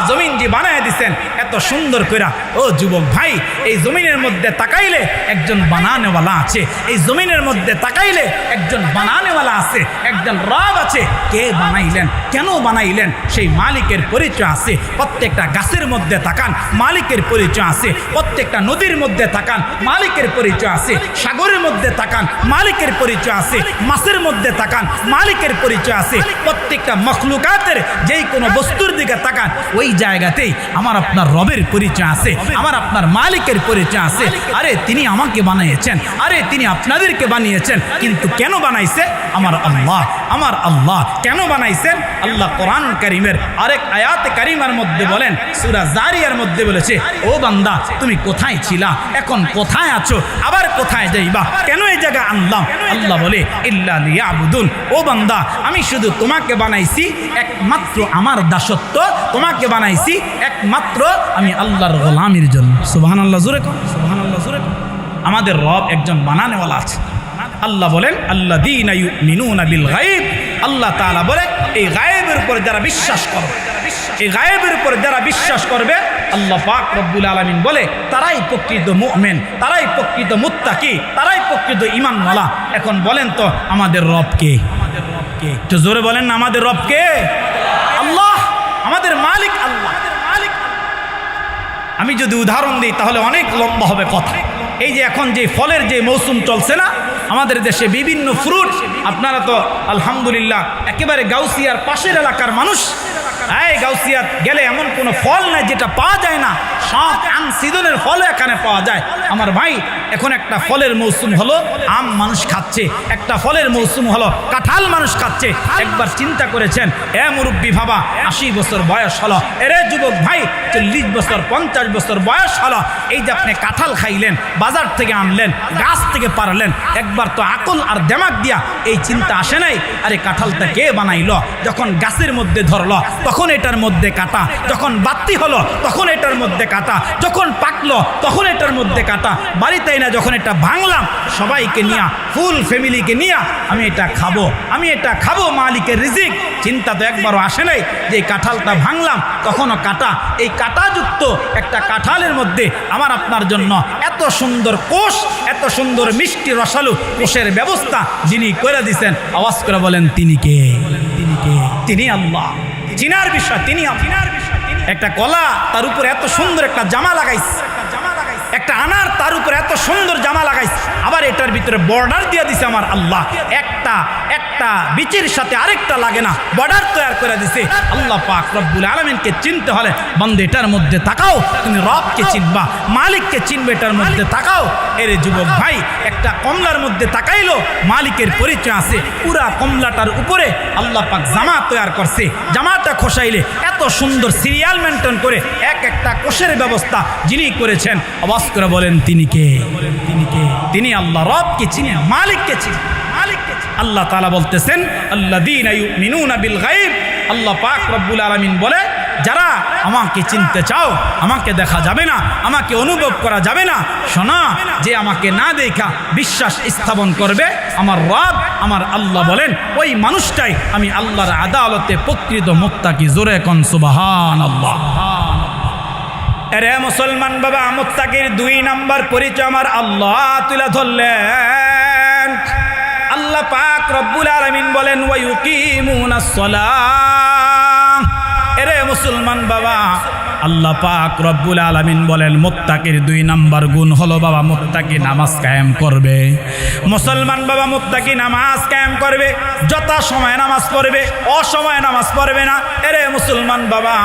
A: জমিন যে বানায় দিছেন এত সুন্দর করে। ও যুবক ভাই, এই জমিনের মধ্যে তাকাইলে একজন বানানেওয়ালা আছে, এই জমিনের মধ্যে তাকাইলে একজন বানানেওয়ালা আছে, একজন রব আছে। কে বানাইলেন, কেন বানাইলেন, সেই মালিকের পরিচয় আছে। প্রত্যেকটা গাছের মধ্যে তাকান, মালিকের পরিচয় আছে। প্রত্যেকটা নদীর মধ্যে তাকান, মালিকের পরিচয় আছে। সাগরের মধ্যে তাকান, মালিকের পরিচয় আছে। মাছের মধ্যে তাকান, মালিকের পরিচয় আছে। প্রত্যেকটা মখলুকাতের যেই কোনো বস্তুর দিকে তাকান, ওই জায়গাতেই আমার আপনার রবের পরিচয় আছে, আমার আপনার মালিকের পরিচয় আছে। আরে তিনি আমাকে বানিয়েছেন, আরে তিনি আপনাদেরকে বানিয়েছেন, কিন্তু কেন বানাইছে? আমার আল্লাহ, আমার আল্লাহ কেন বানাইছেন? আল্লাহ কোরআন কারীমের আরেক আয়াতে কারিমার মধ্যে বলেন, সূরা জারিয়ার মধ্যে বলেছে, ও বান্দা তুমি কোথায় ছিলা, এখন কোথায় আছো, আবার কোথায় যাইবা, কেন এই জায়গা আনলাম? আল্লাহ বলে ইল্লা লিয়াবুদুন, ও বান্দা আমি শুধু তোমাকে বানাইছি একমাত্র আমার দাসত্ব, তোমাকে বানাইছি একমাত্র আমি আল্লাহর গোলামির জন্য। সুবহানাল্লাহ, জোরে কর সুবহানাল্লাহ, জোরে কর। আমাদের রব একজন বানানেওয়ালা আছে। আল্লাহ বলেন আল্লাযীনা ইউমিনুনা বিল গায়ব, আল্লাহ তাআলা বলে এই গায়েবের উপর যারা বিশ্বাস করবে, এই গায়েবের উপর যারা বিশ্বাস করবে, আল্লাহ পাক রব্বুল আলামিন বলে তারাই প্রকৃত মুমিন, তারাই প্রকৃত মুত্তাকি, তারাই প্রকৃত ঈমানওয়ালা। এখন বলেন তো আমাদের রব কে? একটু জোরে বলেন না, আমাদের রব কে? আল্লাহ, আমাদের মালিক আল্লাহ। আমি যদি উদাহরণ দিই তাহলে অনেক লম্বা হবে কথা। এই যে এখন যে ফলের যে মৌসুম চলছে না আমাদের দেশে, বিভিন্ন ফ্রুট, আপনারা তো আলহামদুলিল্লাহ একেবারে গাউসিয়ার পাশের এলাকার মানুষ, এই গাউসিয়া গেলে এমন কোনো ফল নাই যেটা পাওয়া যায় না, সব আনসিজনের ফল এখানে পাওয়া যায়। আমার ভাই, এখন একটা ফলের মৌসুম হলো আম মানুষ খাচ্ছে, একটা ফলের মৌসুম হলো কাঁঠাল মানুষ খাচ্ছে। একবার চিন্তা করেছেন, এ মুরব্বী বাবা 80 বছর বয়স হলো, এরে যুবক ভাই 40 বছর 50 বছর বয়স হলো, এই যে আপনি কাঁঠাল খাইলেন, বাজার থেকে আনলেন, গাছ থেকে পারলেন, একবার তো আকল আর দিমাগ দিয়া এই চিন্তা আসে নাই, আরে কাঁঠালটা কে বানাইলো? যখন গাছের মধ্যে ধরলো তখন তখন এটার মধ্যে কাটা, যখন বাতি হলো তখন এটার মধ্যে কাটা, যখন পাকলো তখন এটার মধ্যে কাটা। বাড়িতেই না যখন এটা ভাঙলাম সবাইকে নিয়ে, ফুল ফ্যামিলিকে নিয়ে আমি এটা খাবো, মালিকের রিজিক। চিন্তা তো একবারও আসে নাই যে এই কাঁঠালটা ভাঙলাম তখনও কাটা। এই কাঁটাযুক্ত একটা কাঁঠালের মধ্যে আমার আপনার জন্য এত সুন্দর কোষ, এত সুন্দর মিষ্টি রসালো কোষের ব্যবস্থা যিনি করে দিয়েছেন, আওয়াজ করে বলেন তিনি কে? তিনি আল্লাহ। চিনার বিষয় তিনি। একটা কলা তার উপরে এত সুন্দর একটা জামা লাগাইছে, একটা আনার তার উপরে এত সুন্দর জামা লাগাইছে, আবার এটার ভিতরে বর্ডার দিয়ে দিছে আমার আল্লাহ। একটা বিচির সাথে আরেকটা লাগে না, বর্ডার তৈরি করে দিছে আল্লাহ পাক রব্বুল আলামিনকে চিনতে হলে বন্দে এটার মধ্যে তাকাও, তুমি রবকে চিনবা, মালিককে চিনবে, এটার মধ্যে তাকাও। এর যুবক ভাই, একটা কমলার মধ্যে তাকাইলো, মালিকের পরিচয় আছে। পুরা কমলাটার উপরে আল্লাহ পাক জামা তৈরি করছে, জামাটা খোসাইলে এত সুন্দর সিরিয়াল মেনটেন করে একটা কোষের ব্যবস্থা যিনি করেছেন, আওয়াজ করে বলেন তিনি কে? তিনি আল্লাহ। রবকে চিনি, মালিককে চিনি। আল্লাহ তাআলা বলতেছেন আল্লাযীনা ইউমিনুনা বিল গায়ব। আল্লাহ পাক রব্বুল আলামিন বলে, যারা আমাকে চিনতে চাও, আমাকে দেখা যাবে না, আমাকে অনুভব করা যাবে না, শোনা যে আমাকে না দেখা বিশ্বাস স্থাপন করবে আমার রব, আমার আল্লাহ বলেন ওই মানুষটাই আমি আল্লাহর আদালতে প্রকৃত মুত্তাকি। জোরে কোন সুবহানাল্লাহ। এরে মুসলমান বাবা, মুত্তাকির 2 নাম্বার পরিচয় আমার আল্লাহ তুলে ধরলেন। আল্লাহ পাক রব্বুল আলামিন বলেন ওয়া ইউকিমুনাস সালাহ। এরে মুসলমান বাবা, আল্লাহ পাক রব্বুল আলামিন বলেন মুত্তাকির 2 নাম্বার গুণ হলো বাবা মুত্তাকি নামাজ কায়েম করবে। মুসলমান বাবা, মুত্তাকি নামাজ কায়েম করবে, যথা সময় নামাজ পড়বে, অসময়ে নামাজ পড়বে না। এরে মুসলমান বাবা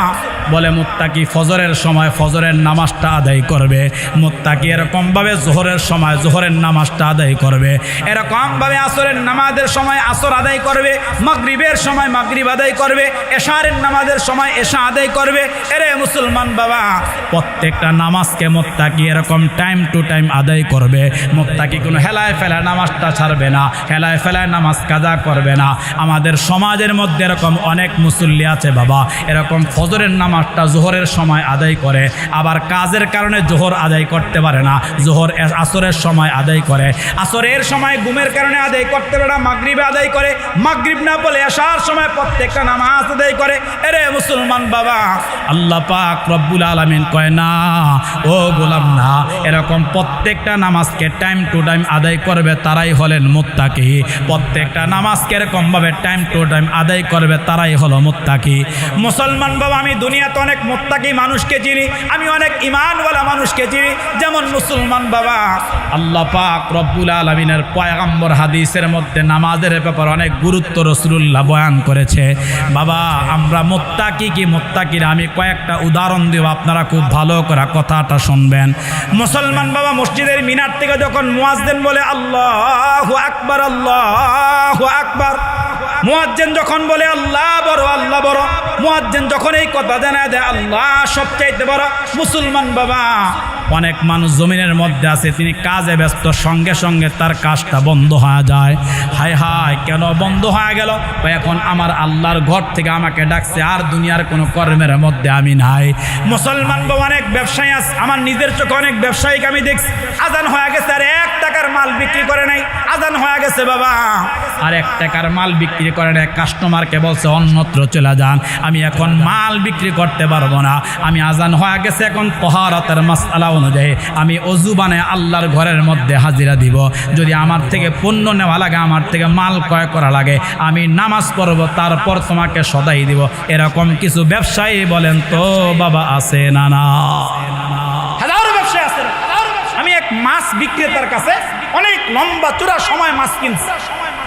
A: বলে মুত্তাকি ফজরের সময় ফজরের নামাজটা আদায় করবে, মুত্তাকি এরকমভাবে জোহরের সময় জোহরের নামাজটা আদায় করবে, এরকমভাবে আসরের নামাজের সময় আসর আদায় করবে, মাগরিবের সময় মাগরিব আদায় করবে, এশারের নামাজের সময় এশা আদায় করবে। এরে মুসলমান বাবা, প্রত্যেকটা নামাজকে মুত্তাকি এরকম টাইম টু টাইম আদায় করবে। মুত্তাকি কোনো হেলায় ফেলায় নামাজটা ছাড়বে না, হেলায় ফেলায় নামাজ কাজা করবে না। আমাদের সমাজের মধ্যে এরকম অনেক মুসল্লি আছে বাবা, এরকম ফজরের নামাজটা জোহরের সময় আদায় করে, আবার কাজের কারণে জোহর আদায় করতে পারে না, জোহর আসরের সময় আদায় করে, আসরের সময় ঘুমের কারণে আদায় করতে পারে না, মাগরিবে আদায় করে, মাগরিব না বলে এশার সময় প্রত্যেকটা নামাজ আদায় করে। এরে মুসলমান বাবা, আল্লাহ পাক রব্বুল আলামিন কয় না ও গোলাম না, এরকম প্রত্যেকটা নামাজকে টাইম টু টাইম আদায় করবে তারাই হলেন মুত্তাকি। প্রত্যেকটা নামাজকে এরকমভাবে টাইম টু টাইম আদায় করবে তারাই হলো মুত্তাকি। মুসলমান বাবা, আমি দুনিয়াতে অনেক মুত্তাকি মানুষকে চিনি, আমি অনেক ঈমানওয়ালা মানুষকে চিনি। যেমন মুসলমান বাবা, আল্লাহ পাক রব্বুল আলামিনের পয়গম্বর হাদিসের মধ্যে নামাজের ব্যাপারে অনেক গুরুত্ব রাসূলুল্লাহ বয়ান করেছে। বাবা, আমরা মুত্তাকি কি মুত্তাকিরা, আমি কয়েকটা উদাহরণ দেব, আপনারা খুব ভালো করে কথাটা শুনবেন। মুসলমান বাবা, মসজিদের মিনার থেকে যখন মুয়াজ্জিন বলে আল্লাহু আকবার, আল্লাহু আকবার, মুয়াজ্জিন যখন বলে আল্লাহ বড়, আল্লাহ বড়, মুয়াজ্জিন যখন এই কথা জানায় দেয় আল্লাহ সবচাইতে বড়, মুসলমান বাবা অনেক মানুষ জমিনের মধ্যে আছে, তিনি কাজে ব্যস্ত, সঙ্গে সঙ্গে তার কাজটা বন্ধ হয়ে যায়। হায় হায়, কেন বন্ধ হয়ে গেল? এখন আমার আল্লাহর ঘর থেকে আমাকে ডাকছে, আর দুনিয়ার কোনো কর্মের মধ্যে আমি নাই। মুসলমান বাবা, অনেক ব্যবসায়ী আছে, আমার নিজের চোখে অনেক ব্যবসায়ীকে আমি দেখছি, আজান হয়ে গেছে আর 1 টাকার মাল বিক্রি করে নাই। আজান হয়ে গেছে বাবা, আর 1 টাকার মাল বিক্রি করে নাই। কাস্টমারকে বলছে অন্যত্র চলে যান, আমি এখন মাল বিক্রি করতে পারবো না, আমি আজান হয়ে গেছে, এখন তাহারাতের মাসআলা অনুযায়ী আমি ওযু বানায় আল্লাহর ঘরের মধ্যে হাজিরা দিব। যদি আমার থেকে পণ্য নেওয়া লাগে, আমার থেকে মাল ক্রয় করা লাগে, আমি নামাজ পড়ব, তারপর তোমাকে সদাই দিব। এরকম কিছু ব্যবসায়ী বলেন তো বাবা আছে না? না, হাজারো ব্যবসায়ী আছে। আমি এক মাছ বিক্রেতার কাছে অনেক লম্বা চূড়া সময় মাছ কিনছি,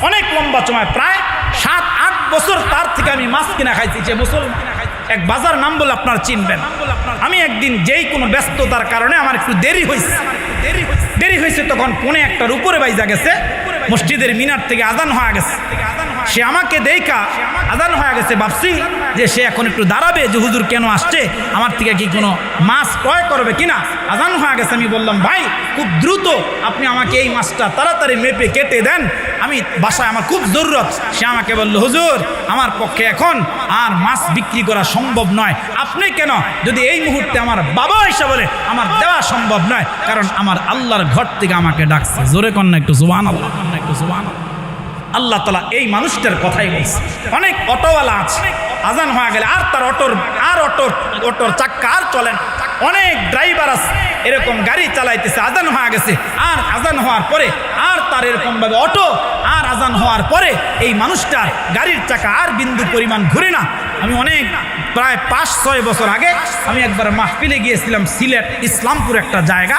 A: অনেক লম্বা সময়, প্রায় 7-8 বছর তার থেকে আমি মাছ কিনা খাইছি। যে মুসলমান এক বাজার নাম বলে আপনারা চিনবেন। আমি একদিন যেই কোনো ব্যস্ততার কারণে আমার একটু দেরি হয়েছে, তখন 1:45 উপরে বাইজা গেছে, মসজিদের মিনার থেকে আজান হয়ে গেছে। সে আমাকে দেখা আজান হয়ে গেছে, ভাবছি যে সে এখন একটু দাঁড়াবে যে হুজুর কেন আসছে, আমার থেকে কি কোনো মাছ ক্রয় করবে কিনা। আজান হয়ে গেছে, আমি বললাম ভাই খুব দ্রুত আপনি আমাকে এই মাছটা তাড়াতাড়ি মেপে কেটে দেন, আমি বাসায় আমার খুব জরুরত। সে আমাকে বলল হুজুর আমার পক্ষে এখন আর মাছ বিক্রি করা সম্ভব নয়, আপনি কেন, যদি এই মুহূর্তে আমার বাবা হিসাবে আমার দেওয়া সম্ভব নয়, কারণ আমার আল্লাহর ঘর থেকে আমাকে ডাকছে। জোরে কন্যা একটু সুবহানাল্লাহ, একটু সুবহানাল্লাহ। আল্লাহ তাআলা এই মানুষটার কথাই বলছে। অনেক অটোওয়ালা আছে, আজান হয়ে গেলে আর তার অটোর চাক্কা আর চলেন। অনেক ড্রাইভার আছে এরকম গাড়ি চালাইতেছে, আজান হয়ে গেছে আর আজান হওয়ার পরে আর তার এরকমভাবে অটো আর আজান হওয়ার পরে এই মানুষটার গাড়ির চাকা আর বিন্দু পরিমাণ ঘুরে না। আমি অনেক প্রায় 5-6 বছর আগে আমি একবার মাহফিলে গিয়েছিলাম সিলেট ইসলামপুর একটা জায়গা।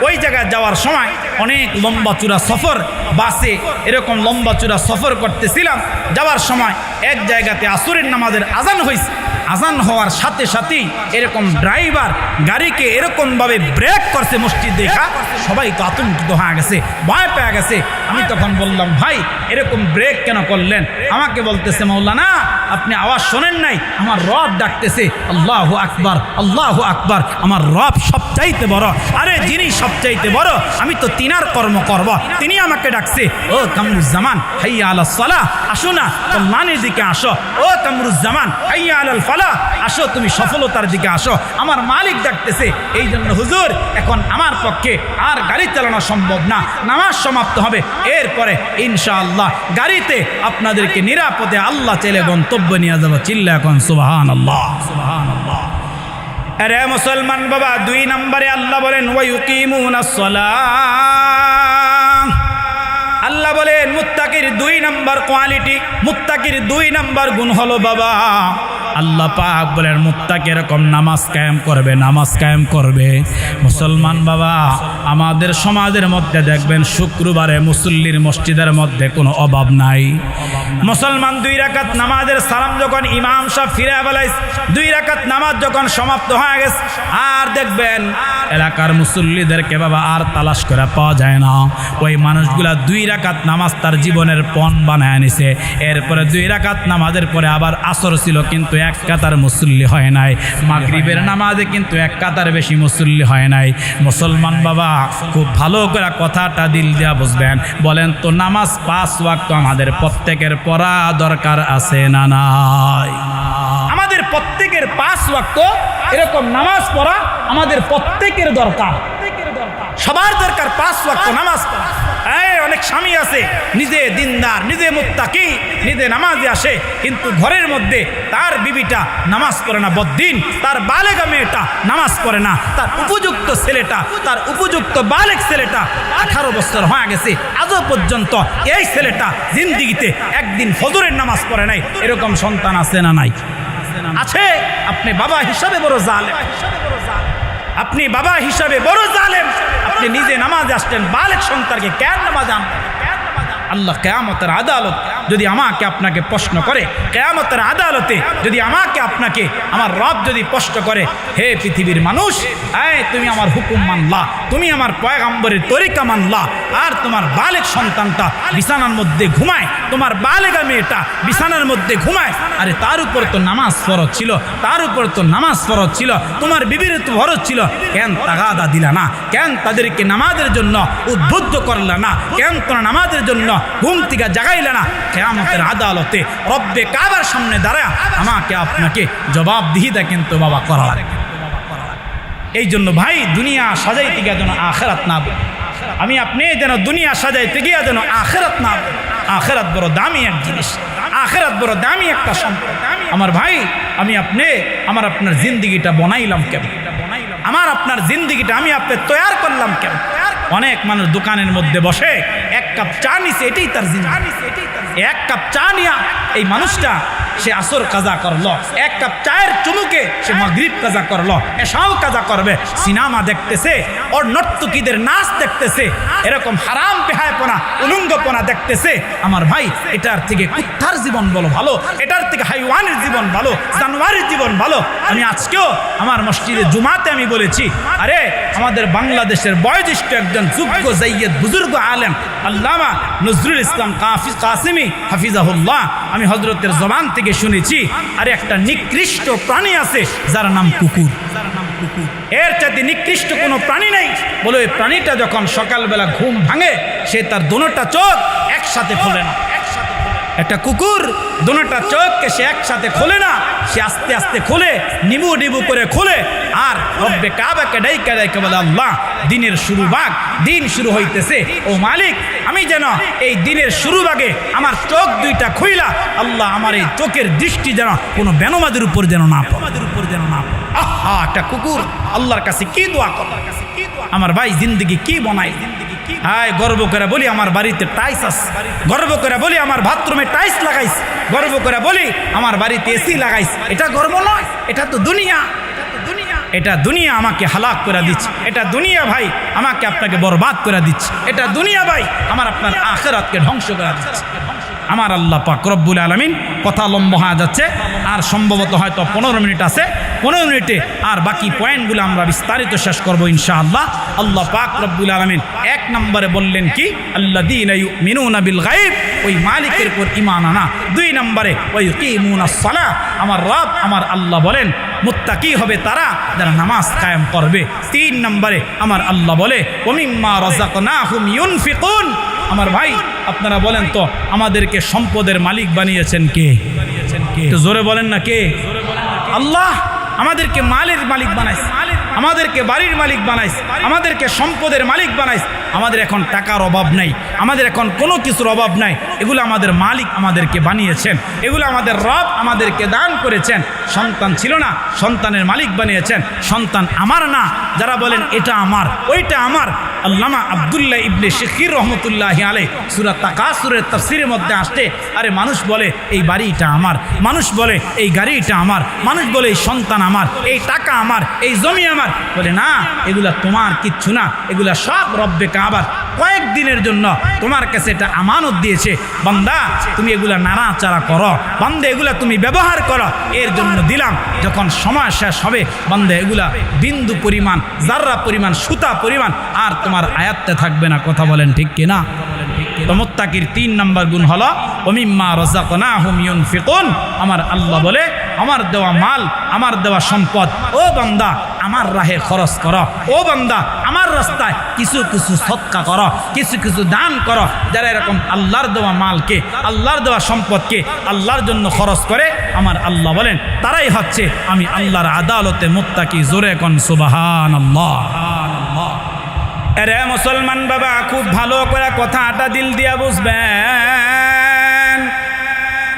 A: ওই জায়গায় যাওয়ার সময় অনেক লম্বা চূড়া সফর, বাসে এরকম লম্বা চূড়া সফর করতেছিলাম। যাওয়ার সময় এক জায়গাতে আসরের নামাজের আজান হয়েছে। আজান হওয়ার সাথে সাথেই এরকম ড্রাইভার গাড়িকে এরকমভাবে ব্রেক করছে, মসজিদ দেখা সবাই তো আতঙ্কিত হয়ে গেছে, ভয় পেয়ে গেছে। আমি তখন বললাম ভাই এরকম ব্রেক কেন করলেন? আমাকে বলতেছে মাওলানা আপনি আওয়াজ শোনেন নাই, আমার রব ডাকতেছে আল্লাহু আকবার, আল্লাহু আকবার, আমার রব সবচাইতে বড়। আরে যিনি সবচাইতে বড় আমি তো তিনার কর্ম করব, তিনি আমাকে ডাকছে। ও কামরুজ্জামান হাইয়া আলাস সালাহ, আসো না কল্যাণের দিকে আসো। ও কামরুজ্জামান হাইয়া আলাল ফালাহ, আসো তুমি সফলতার দিকে আসো, আমার মালিক ডাকতেছে। এই জন্য হুজুর এখন আমার পক্ষে আর গাড়ি চালানো সম্ভব না, নামাজ সমাপ্ত হবে, এরপরে ইনশাআল্লাহ গাড়িতে আপনাদেরকে নিরাপদে আল্লাহ চাইলে গন্তব্য নিয়ে যাবো। চিল্লা এখন সুবহানাল্লাহ, সুবহানাল্লাহ। আরে মুসলমান বাবা, 2 নম্বরে আল্লাহ বলেন ওয়া ইউকিমুনাস সালাহ। আল্লাহ বলেন মুত্তাকির 2 নম্বর কোয়ালিটি, মুত্তাকির 2 নম্বর গুণ হলো বাবা, আল্লাহ পাক বলেন মুত্তাকি এরকম নামাজ কায়েম করবে, নামাজ কায়েম করবে। মুসলমান বাবা আমাদের সমাজের মধ্যে দেখবেন শুক্রবারে মুসল্লির মসজিদের মধ্যে কোনো অভাব নাই। মুসলমান 2 রাকাত নামাজের সালাম যখন ইমাম সাহেব ফিরে বেলাইছে, 2 রাকাত নামাজ যখন সমাপ্ত হয়ে গেছে, আর দেখবেন এলাকার মুসল্লিদেরকে বাবা আর তালাশ করে পাওয়া যায় না। ওই মানুষগুলা 2 রাকাত নামাজ তার জীবনের পণ বানায় নিছে। এরপরে 2 রাকাত নামাজের পরে আবার আসর ছিল, কিন্তু 1 কাতার মুসল্লি হয় নাই। মাগরিবের নামাজে কিন্তু 1 কাতার বেশি মুসল্লি হয় নাই। মুসলমান বাবা খুব ভালো করে কথাটা দিল দিয়া বুঝবেন, বলেন তো নামাজ 5 ওয়াক্ত আমাদের প্রত্যেকের পড়া দরকার আছে না নাই? আমাদের প্রত্যেকের 5 ওয়াক্ত এরকম নামাজ পড়া আমাদের প্রত্যেকের দরকার, সবার দরকার 5 ওয়াক্ত নামাজ পড়া। অনেক স্বামী আছে নিজে দিনদার, নিজে মুত্তাকি, নিজে নামাজে আসে, কিন্তু ঘরের মধ্যে তার বিবিটা নামাজ পড়ে না, বদ্দিন, তার বালেগা মেয়েটা নামাজ পড়ে না, তার উপযুক্ত ছেলেটা, তার উপযুক্ত বালেগ ছেলেটা 18 বছর হয়ে গেছে, আজও পর্যন্ত এই ছেলেটা জিন্দিগিতে একদিন ফজরের নামাজ পড়ে নাই। এরকম সন্তান আছে না নাই? আছে। আপনি বাবা হিসাবে বড় জালেম, আপনি বাবা হিসাবে বড় জালেম। আপনি নিজে নামাজ আসছেন, বালেক সন্তানকে কেন নামাজ আনবেন? আল্লাহ কিয়ামতের আদালত যদি আমাকে আপনাকে প্রশ্ন করে, কিয়ামতের আদালতে যদি আমাকে আপনাকে আমার রব যদি প্রশ্ন করে, হে পৃথিবীর মানুষ, তুমি আমার হুকুম মানলা, তুমি আমার পয়গম্বরের তরিকা মানলা, আর তোমার বালেক সন্তানটা বিছানার মধ্যে ঘুমায়, তোমার বালেগা মেয়েটা বিছানার মধ্যে ঘুমায়, আরে তার উপর তো নামাজ ফরজ ছিল, তার উপর তো নামাজ ফরজ ছিল, তোমার বিবির তো ফরজ ছিল, কেন তাগাদা দিলা না? কেন তাদেরকে নামাজের জন্য উদ্বুদ্ধ করলা না? কেন তোমরা নামাজের জন্য ঘুম থেকে জাগাইলে না? কিয়ামতের আদালতে রব্বে কাবার সামনে দাঁড়ায় আমাকে আপনাকে জবাবদিহিতা কিন্তু বাবা করা লাগে। এই জন্য ভাই দুনিয়া সাজাইতে গিয়ে যেন আখিরাত না বলি, আমি আপনি যেন দুনিয়া সাজাইতে গিয়ে যেন আখিরাত না বলি। আখিরাত বড় দামি এক জিনিস, আখিরাত বড় দামি একটা সম্পদ। আমার ভাই আমি আপনি আমার আপনার জিন্দিগিটা বানাইলাম কেন? আমার আপনার জিন্দিগিটা আমি আপনি তৈরি করলাম কেন? অনেক মানুষ দোকানের মধ্যে বসে 1 কাপ চা নিছে, এটাই তার জিন্দিগি। 1 কাপ চা নিয়া এই মানুষটা সে আসর কাজা করলো, 1 কাপ চায়ের চুমুকে সে মাগরিব কাজা করলো, এশাও কাজা করবে। সিনেমা দেখতেছে, ওর নর্তকীদের নাচ দেখতেছে, এরকম হারাম বেহায়াপনা উলঙ্গপনা দেখতেছে, আমার ভাই এটার থেকে কুত্তার জীবন বলো ভালো, এটার থেকে হাইওয়ানের জীবন ভালো, জানোয়ারের জীবন ভালো। আমি আজকেও আমার মসজিদে জুমাতে আমি বলেছি, আরে আমাদের বাংলাদেশের বয়োজ্যেষ্ঠ একজন যোগ্য জাইয়্যেদ বুজুর্গ আলেম আল্লামা নজরুল ইসলাম কাসিমি হাফিজাহুল্লাহ, আমি হযরতের জবান থেকে শুনেছি, আরে একটা নিকৃষ্ট প্রাণী আছে যার নাম কুকুর। এর চাইতে নিকৃষ্ট কোনো প্রাণী নেই। বলে ওই প্রাণীটা যখন সকালবেলা ঘুম ভাঙে, সে তার দোনোটা চোখ একসাথে খোলে না। একটা কুকুর দোনোটা চোখকে সে একসাথে খোলে না, সে আস্তে আস্তে খোলে, নিবু নিবু করে খোলে। আর রব্বে কাবাকে ডাইকা ডাইকা বলে, আল্লাহ দিনের শুরু ভাগ, দিন শুরু হইতেছে, ও মালিক আমি যেন এই দিনের শুরু ভাগে আমার চোখ দুইটা খুইলা, আল্লাহ আমার এই চোখের দৃষ্টি যেন কোনো বেনমাদের উপর যেন না পড়ে। আহা, একটা কুকুর আল্লাহর কাছে কি দোয়া করে, আমার ভাই জিন্দগি কি বনাই। হায়, গর্ব করে বলি আমার বাড়িতে টাইলস আছে, গর্ব করে বলি আমার বাথরুমে টাইলস লাগাইস, গর্ব করে বলি আমার বাড়িতে এসি লাগাইস। এটা গর্ব নয়, এটা তো দুনিয়া। এটা দুনিয়া আমাকে হালাক করে দিচ্ছে, এটা দুনিয়া ভাই আমাকে আপনাকে বরবাদ করে দিচ্ছে, এটা দুনিয়া ভাই আমার আপনার আখিরাতকে ধ্বংস করে দিচ্ছে। আমার আল্লাহ পাক রব্বুল আলামিন, কথা লম্বা হয়ে যাচ্ছে, আর সম্ভবত হয়তো 15 মিনিট আছে, 15 মিনিটে আর বাকি পয়েন্টগুলো আমরা বিস্তারিত শেষ করবো ইনশাআল্লাহ। আল্লাহ পাক রব্বুল আলামিন 1 নম্বরে বললেন কি, আল্লাযীনা ইউমিনুনা বিল গায়ব, ওই মালিকের উপর ঈমান আনা। 2 নম্বরে ওয়া ইউকিমুনাস সালাহ, আমার রব আমার আল্লাহ বলেন মুত্তাকি হবে তারা যারা নামাজ কায়েম করবে। 3 নম্বরে আমার আল্লাহ বলে ওয়া মিম্মা রাযাকনাহুম ইউনফিকুন। আমার ভাই আপনারা বলেন তো, আমাদেরকে সম্পদের মালিক বানিয়েছেন কে? তো জোরে বলেন না কে? আল্লাহ আমাদেরকে মালের মালিক বানাইছে, আমাদেরকে বাড়ির মালিক বানাইছে, আমাদেরকে সম্পদের মালিক বানাইছে। আমাদের এখন টাকার অভাব নাই, আমাদের এখন কোনো কিছুর অভাব নাই। এগুলো আমাদের মালিক আমাদেরকে বানিয়েছেন, এগুলো আমাদের রব আমাদেরকে দান করেছেন। সন্তান ছিল না, সন্তানের মালিক বানিয়েছেন। সন্তান আমার না, যারা বলেন এটা আমার ওইটা আমার, আল্লামা আব্দুল্লাহ ইবনে শিখির রহমতুল্লাহি আলাইহি সূরা তাকাসুরের তাফসীরের মধ্যে আসছে, আরে মানুষ বলে এই বাড়িটা আমার, মানুষ বলে এই গাড়িটা আমার, মানুষ বলে এই সন্তান আমার, এই টাকা আমার, এই জমি আমার। বলে না, এগুলা তোমার কিচ্ছু না, এগুলা সব রব্বে কাবার কয়েকদিনের জন্য তোমার কাছে এটা আমানত দিয়েছে। বান্দা তুমি এগুলা নাড়াচাড়া করো, বান্দা এগুলা তুমি ব্যবহার করো, এর জন্য দিলাম। যখন সময় শেষ হবে বান্দা এগুলা বিন্দু পরিমাণ, জাররা পরিমাণ, সুতা পরিমাণ আর তোমার আয়াত্তে থাকবে না। কথা বলেন ঠিক কিনা? তো মুত্তাকির 3 নম্বর গুণ হলো ওমিম্মা রাযাকনাহুম ইউনফিকুন। আমার আল্লাহ বলে আমার দেওয়া মাল, আমার দেওয়া সম্পদ, ও বান্দা আমার রাহে খরচ করো, ও বান্দা আমার রাস্তায় কিছু কিছু সদকা করো, কিছু কিছু দান করো। যারা এরকম আল্লাহর দেওয়া মালকে, আল্লাহর দেওয়া সম্পদকে আল্লাহর জন্য খরচ করে, আমার আল্লাহ বলেন তারাই হচ্ছে আমি আল্লাহর আদালতে মুত্তাকি। জোরে কোন সুবহানাল্লাহ। আরে মুসলমান বাবা, খুব ভালো করে কথাটা দিল দিয়া বুঝবেন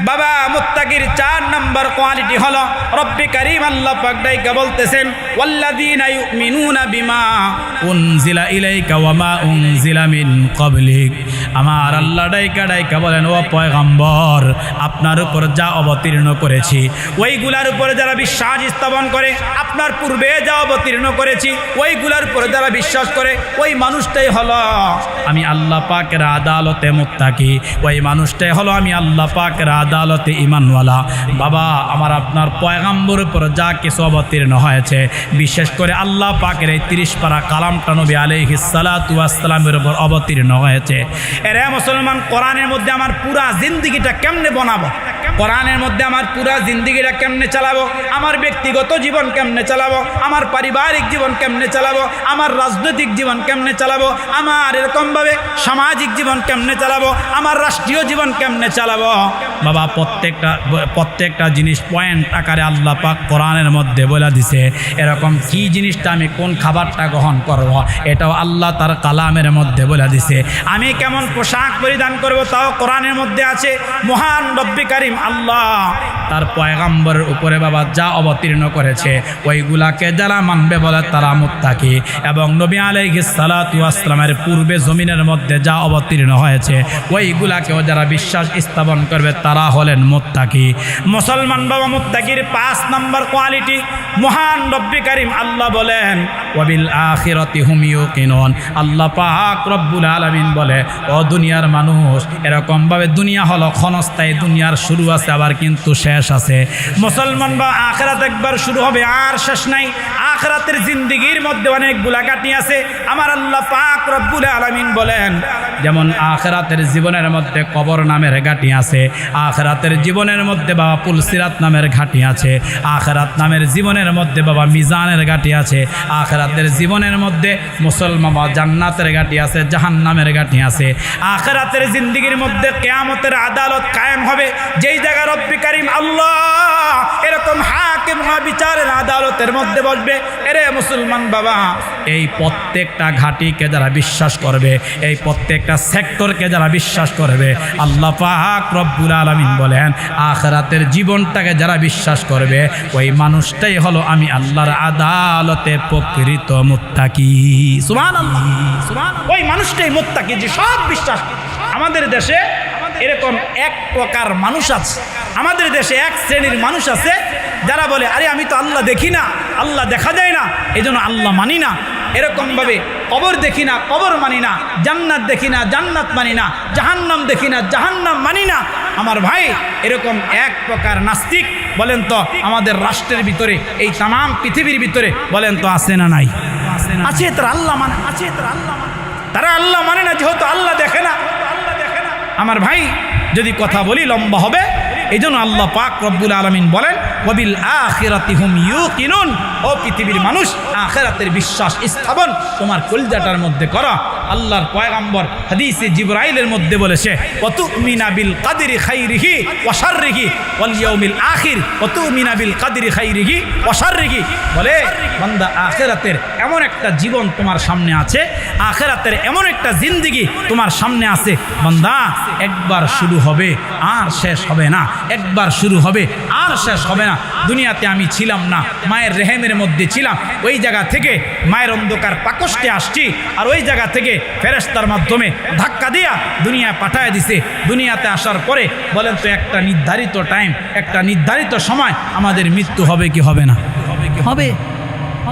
A: বাবা। মুত্তাকির 4 নম্বর কোয়ালিটি হলো রব্বে কারীম আল্লাহ পাক ডাইকা বলতেছেন ওয়াল্লাযীনা ইউমিনুনা বিমা উনজিলা ইলাইকা ওয়া মা উনজিলা মিন ক্বাবলিক। আমার আল্লাহ ডাইকা ডাইকা বলেন, ও পয়গম্বর আপনার উপর যা অবতীর্ণ করেছি ওইগুলার উপরে যারা বিশ্বাস স্থাপন করে, আপনার পূর্বে যা অবতীর্ণ করেছি ওইগুলার উপরে যারা বিশ্বাস করে, ওই মানুষটাই হলো আমি আল্লাহ পাকের আদালতে মুত্তাকি, ওই মানুষটাই হলো আমি আল্লাহ পাকের আদালতে ঈমানওয়ালা। বাবা আমার আপনার পয়গম্বরের উপর যা কিছু অবতীর্ণ হয়েছে, বিশেষ করে আল্লাহ পাকের এই 30 পারা কালামটা নবী আলাইহিস সালাতু ওয়াস সালামের উপর অবতীর্ণ হয়েছে। এরে মুসলমান, কোরআনের মধ্যে আমার পুরা জিন্দেগিটা কেমনে বানাবো, কোরআনের মধ্যে আমার পুরা জিন্দেগিটা কেমনে চালাবো, আমার ব্যক্তিগত জীবন কেমনে চালাবো, আমার পারিবারিক জীবন কেমনে চালাবো, আমার রাজনৈতিক জীবন কেমনে চালাবো, আমার এরকমভাবে সামাজিক জীবন কেমনে চালাবো, আমার রাষ্ট্রীয় জীবন কেমনে চালাবো। বাবা প্রত্যেকটা জিনিস পয়েন্ট আকারে আল্লাহ পাক কোরআনের মধ্যে বলে দিছে। এরকম কি জিনিসটা আমি কোন খাবারটা গ্রহণ করব, এটাও আল্লাহ তার কালামের মধ্যে বলে দিছে। আমি কেমন পোশাক পরিধান করব, তাও কোরআনের মধ্যে আছে। মহান রব্বে কারীম আল্লাহ তার পয়গম্বরের উপরে বাবা যা অবতীর্ণ করেছে ওইগুলাকে যারা মানবে বলে তারা মুত্তাকি, এবং নবী আলাইহিস সালাতু ওয়াস সালামের পূর্বে জমিনের মধ্যে যা অবতীর্ণ হয়েছে ওইগুলাকেও যারা বিশ্বাস স্থাপন করবে তারা হলেন মুত্তাকি। মুসলমান বাবা, মুত্তাকির 5 নম্বর কোয়ালিটি মহান রব্বি কারীম আল্লাহ বলেন ওয়াবিল আখিরাতি হুম ইউকিনুন। আল্লাহ পাক রব্বুল আলামিন বলে, ও দুনিয়ার মানুষ, এরকম ভাবে দুনিয়া হলো ক্ষণস্থায়ী, দুনিয়ার শুরু আছে আবার কিন্তু শেষ আছে। মুসলমান বা আখিরাত একবার শুরু হবে আর শেষ নাই। আখিরাতের জিন্দেগির মধ্যে অনেকগুলা ঘাটি আছে। আমার আল্লাহ পাক রব্বুল আলামিন বলেন, যেমন আখিরাতের জীবনের মধ্যে কবর নামের ঘাটি আছে, আখিরাতের জীবনের মধ্যে বাবা পুলসিরাত নামের ঘাটি আছে, আখিরাত নামের জীবনের মধ্যে বাবা মিজানের ঘাটি আছে, আখিরাতের জীবনের মধ্যে মুসলমান বা জান্নাতের ঘাটি আছে, জাহান্নামের ঘাটি আছে। আখিরাতের জিন্দেগির মধ্যে কিয়ামতের আদালত কায়েম হবে, যেই জায়গা রব্বি কারীম আল্লাহ এরকম হাকিম বিচারের আদালতের মধ্যে বসবে। এরে মুসলমান বাবা, এই প্রত্যেকটা ঘাটিকে যারা বিশ্বাস করবে, এই প্রত্যেকটা সেক্টরকে যারা বিশ্বাস করবে, আল্লাহ পাক রব্বুল আলামিন বলেন আখিরাতের জীবনটাকে যারা বিশ্বাস করবে, ওই মানুষটাই হলো আমি আল্লাহর আদালতে প্রকৃত মুত্তাকি। সুবহানাল্লাহ, সুবহানাল্লাহ। ওই মানুষটাই মুত্তাকি যে সব বিশ্বাস। আমাদের দেশে এরকম এক প্রকার মানুষ আছে, আমাদের দেশে এক শ্রেণীর মানুষ আছে যারা বলে, আরে আমি তো আল্লাহ দেখি না, আল্লাহ দেখা যায় না, এই জন্য আল্লাহ মানি না। এরকমভাবে কবর দেখি না, কবর মানি না, জান্নাত দেখি না, জান্নাত মানি না, জাহান্নাম দেখি না, জাহান্নাম মানি না। আমার ভাই, এরকম এক প্রকার নাস্তিক বলেন তো আমাদের রাষ্ট্রের ভিতরে, এই তামাম পৃথিবীর ভিতরে বলেন তো আছে না নাই? আছে। তারা আল্লাহ মানে, আছে তারা আল্লাহ মানে, তারা আল্লাহ মানে না, যেহেতু আল্লাহ দেখে না। আমার ভাই, যদি কথা বলি লম্বা হবে, এই জন্য আল্লাহ পাক রব্বুল আলামিন বলেন ওয়াবিল আখিরাতি হুম ইউকিনুন। ও পৃথিবীর মানুষ, আখিরাতের বিশ্বাস স্থাপন তোমার কলিজাটার মধ্যে করো। আল্লাহর পয়গম্বর হাদিসে জিবরাইলের মধ্যে বলেছে, ওয়াতুমিনা বিল কাদরি খাইরিহি ওয়া শাররিহি ওয়াল ইয়াউমিল আখির, ওয়াতুমিনা বিল কাদরি খাইরিহি ওয়া শাররিহি। বলে বান্দা, আখিরাতের এমন একটা জীবন তোমার সামনে আছে, আখিরাতের এমন একটা জিন্দেগি তোমার সামনে আছে বান্দা, একবার শুরু হবে আর শেষ হবে না, একবার শুরু হবে আর শেষ হবে না। দুনিয়াতে আমি ছিলাম না, মায়ের রেহেমের মধ্যে ছিলাম, ওই জায়গা থেকে মায়ের অন্ধকার পাকষ্টে আসছি, আর ওই জায়গা থেকে ফেরেশতার মাধ্যমে ধাক্কা দিয়া দুনিয়ায় পাঠায় দিছে। দুনিয়াতে আসার পরে বলেন তো একটা নির্ধারিত টাইম, একটা নির্ধারিত সময় আমাদের মৃত্যু হবে কি হবে না? হবে।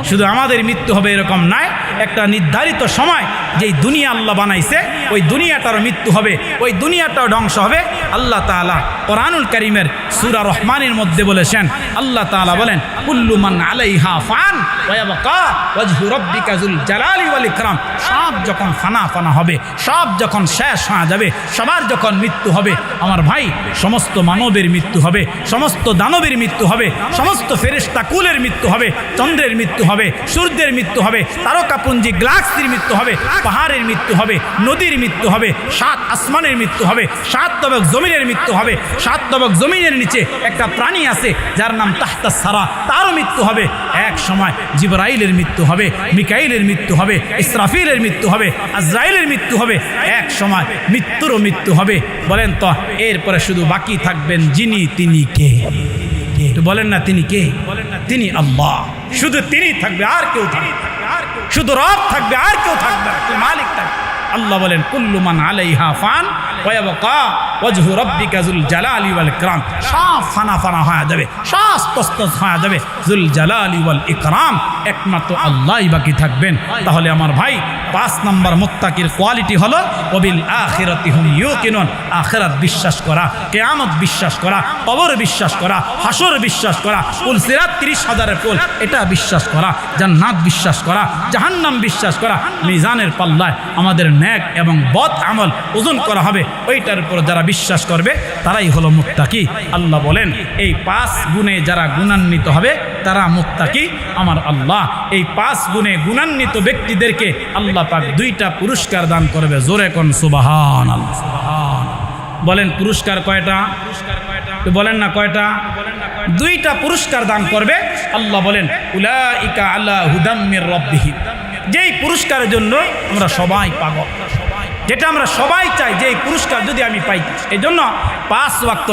A: শুধু আমাদের মৃত্যু হবে এরকম নয়, একটা নির্ধারিত সময় যেই দুনিয়া আল্লাহ বানাইছে, ওই দুনিয়াটারও মৃত্যু হবে, ওই দুনিয়াটাও ধ্বংস হবে। আল্লাহ তাআলা কোরআনুল কারীমের সূরা রহমানের মধ্যে বলেছেন, আল্লাহ তাআলা বলেন কুল্লু মান আলাইহা ফান ওয়া ইয়াবকা ওয়াজহু রাব্বিকা যুল জালালি ওয়াল ইকরাম। সব যখন ফানা ফানা হবে, সব যখন শেষ হয়ে যাবে, সবার যখন মৃত্যু হবে, আমার ভাই, সমস্ত মানবের মৃত্যু হবে, সমস্ত দানবের মৃত্যু হবে, সমস্ত ফেরেশতা কুলের মৃত্যু হবে, চন্দ্রের মৃত্যু হবে, সূর্যের মৃত্যু হবে, তারকাপুঞ্জি গ্যালাক্সির মৃত্যু হবে, পাহাড়ের মৃত্যু হবে, নদীর মৃত্যু হবে, 7 আসমানের মৃত্যু হবে, 7 তবক জমিনের মৃত্যু হবে, 7 তবক জমিনের নিচে একটা প্রাণী আছে যার নাম তাহতাস সারা, তারও মৃত্যু হবে। এক সময় জিবরাইলের মৃত্যু হবে, মিকাইলের মৃত্যু হবে, ইসরাফিলের মৃত্যু হবে, আজরাইলের মৃত্যু হবে, এক সময় মৃত্যুরও মৃত্যু হবে। বলেন তো এরপরে শুধু বাকি থাকবেন যিনি, তিনি কে? বলেন না তিনি কে? তিনি আল্লাহ। শুধু তিনি থাকবে, আর কেউ থাকবে, শুধু রব থাকবে, আর কেউ থাকবে না, মালিক থাকবে। আল্লাহ বলেন কুল্লু মান আলাইহা ফান ওয়া ইয়াবকা ওয়াজহু রাব্বিকা যুল জালালি ওয়াল ইকরাম। সব ফানা ফানা হয়ে যাবে, সব তস্তস হয়ে যাবে, যুল জালালি ওয়াল ইকরাম একমাত্র আল্লাহই বাকি থাকবেন। তাহলে আমার ভাই, 5 নম্বর মুত্তাকির কোয়ালিটি হলো ওয়াবিল আখিরাতি হুম ইউকিনুন। আখিরাত বিশ্বাস করা, কিয়ামত বিশ্বাস করা, কবর বিশ্বাস করা, হাসর বিশ্বাস করা, পুলসিরাত 30,000 পুল এটা বিশ্বাস করা, জান্নাত বিশ্বাস করা, জাহান্নাম বিশ্বাস করা, মিজানের পাল্লায় আমাদের নেক এবং বদ আমল ওজন করা হবে, ওইটার উপর যারা বিশ্বাস করবে তারাই হলো মুত্তাকি। আল্লাহ বলেন এই 5 গুণে যারা গুণান্বিত হবে তারা মুত্তাকি। আমার আল্লাহ এই 5 গুণে গুণান্বিত ব্যক্তিদেরকে আল্লাহ পাক 2টা পুরস্কার দান করবে। জোরে কোন সুবহানাল্লাহ। বলেন পুরস্কার কয়টা? বলেন না কয়টা? 2টা পুরস্কার দান করবে। আল্লাহ বলেন উলাইকা আলা হুদাম মির রাব্বিহিম। যেই পুরস্কারের জন্য আমরা সবাই পাগল, যেটা আমরা সবাই চাই, যে এই পুরস্কার যদি আমি পাই। এই জন্য 5 ওয়াক্ত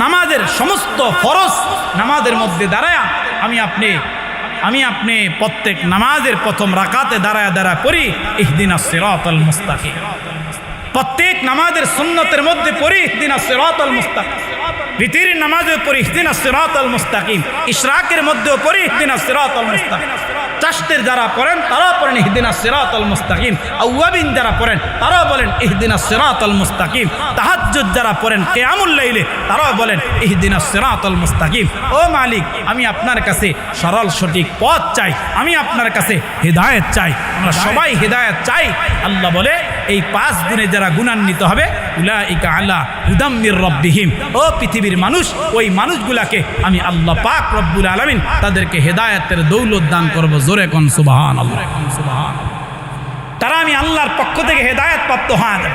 A: নামাজের সমস্ত ফরজ নামাজের মধ্যে দাঁড়ায় আমি আপনি প্রত্যেক নামাজের প্রথম রাকাতে দাঁড়ায় করি ইহদিনাস সিরাতাল মুস্তাকিম। প্রত্যেক নামাজের সুন্নতের মধ্যে পড়ি ইহদিনাস সিরাতাল মুস্তাকিম, ভিতরের নামাজেও পড়ি ইহদিনাস সিরাতাল মুস্তাকিম, ইশরাকের মধ্যেও পড়ি ইহদিনাস সিরাতাল মুস্তাকিম। চাষতের যারা পড়েন তারাও পড়েন ইহদিনাস সিরাতাল মুস্তাকিম, আউয়াবিন যারা পড়েন তারাও বলেন ইহদিনাস সিরাতাল মুস্তাকিম, তাহাজ্জুদ যারা পড়েন কিয়ামুল লাইলে তারাও বলেন ইহদিনাস সিরাতাল মুস্তাকিম। ও মালিক, আমি আপনার কাছে সরল সঠিক পথ চাই, আমি আপনার কাছে হিদায়াত চাই, আমরা সবাই হিদায়াত চাই। আল্লাহ বলে এই 5 গুণে যারা গুণান্বিত হবে উলাইকা আলা হুদাম মির রাব্বিহিম, ও পৃথিবীর মানুষ, ওই মানুষগুলাকে আমি আল্লাহ পাক রব্বুল আলামিন তাদেরকে হিদায়াতের দৌলত দান করব। জোরে কোন সুবহানাল্লাহ। তারা আমি আল্লাহর পক্ষ থেকে হিদায়াত প্রাপ্ত হয়ে যাবে।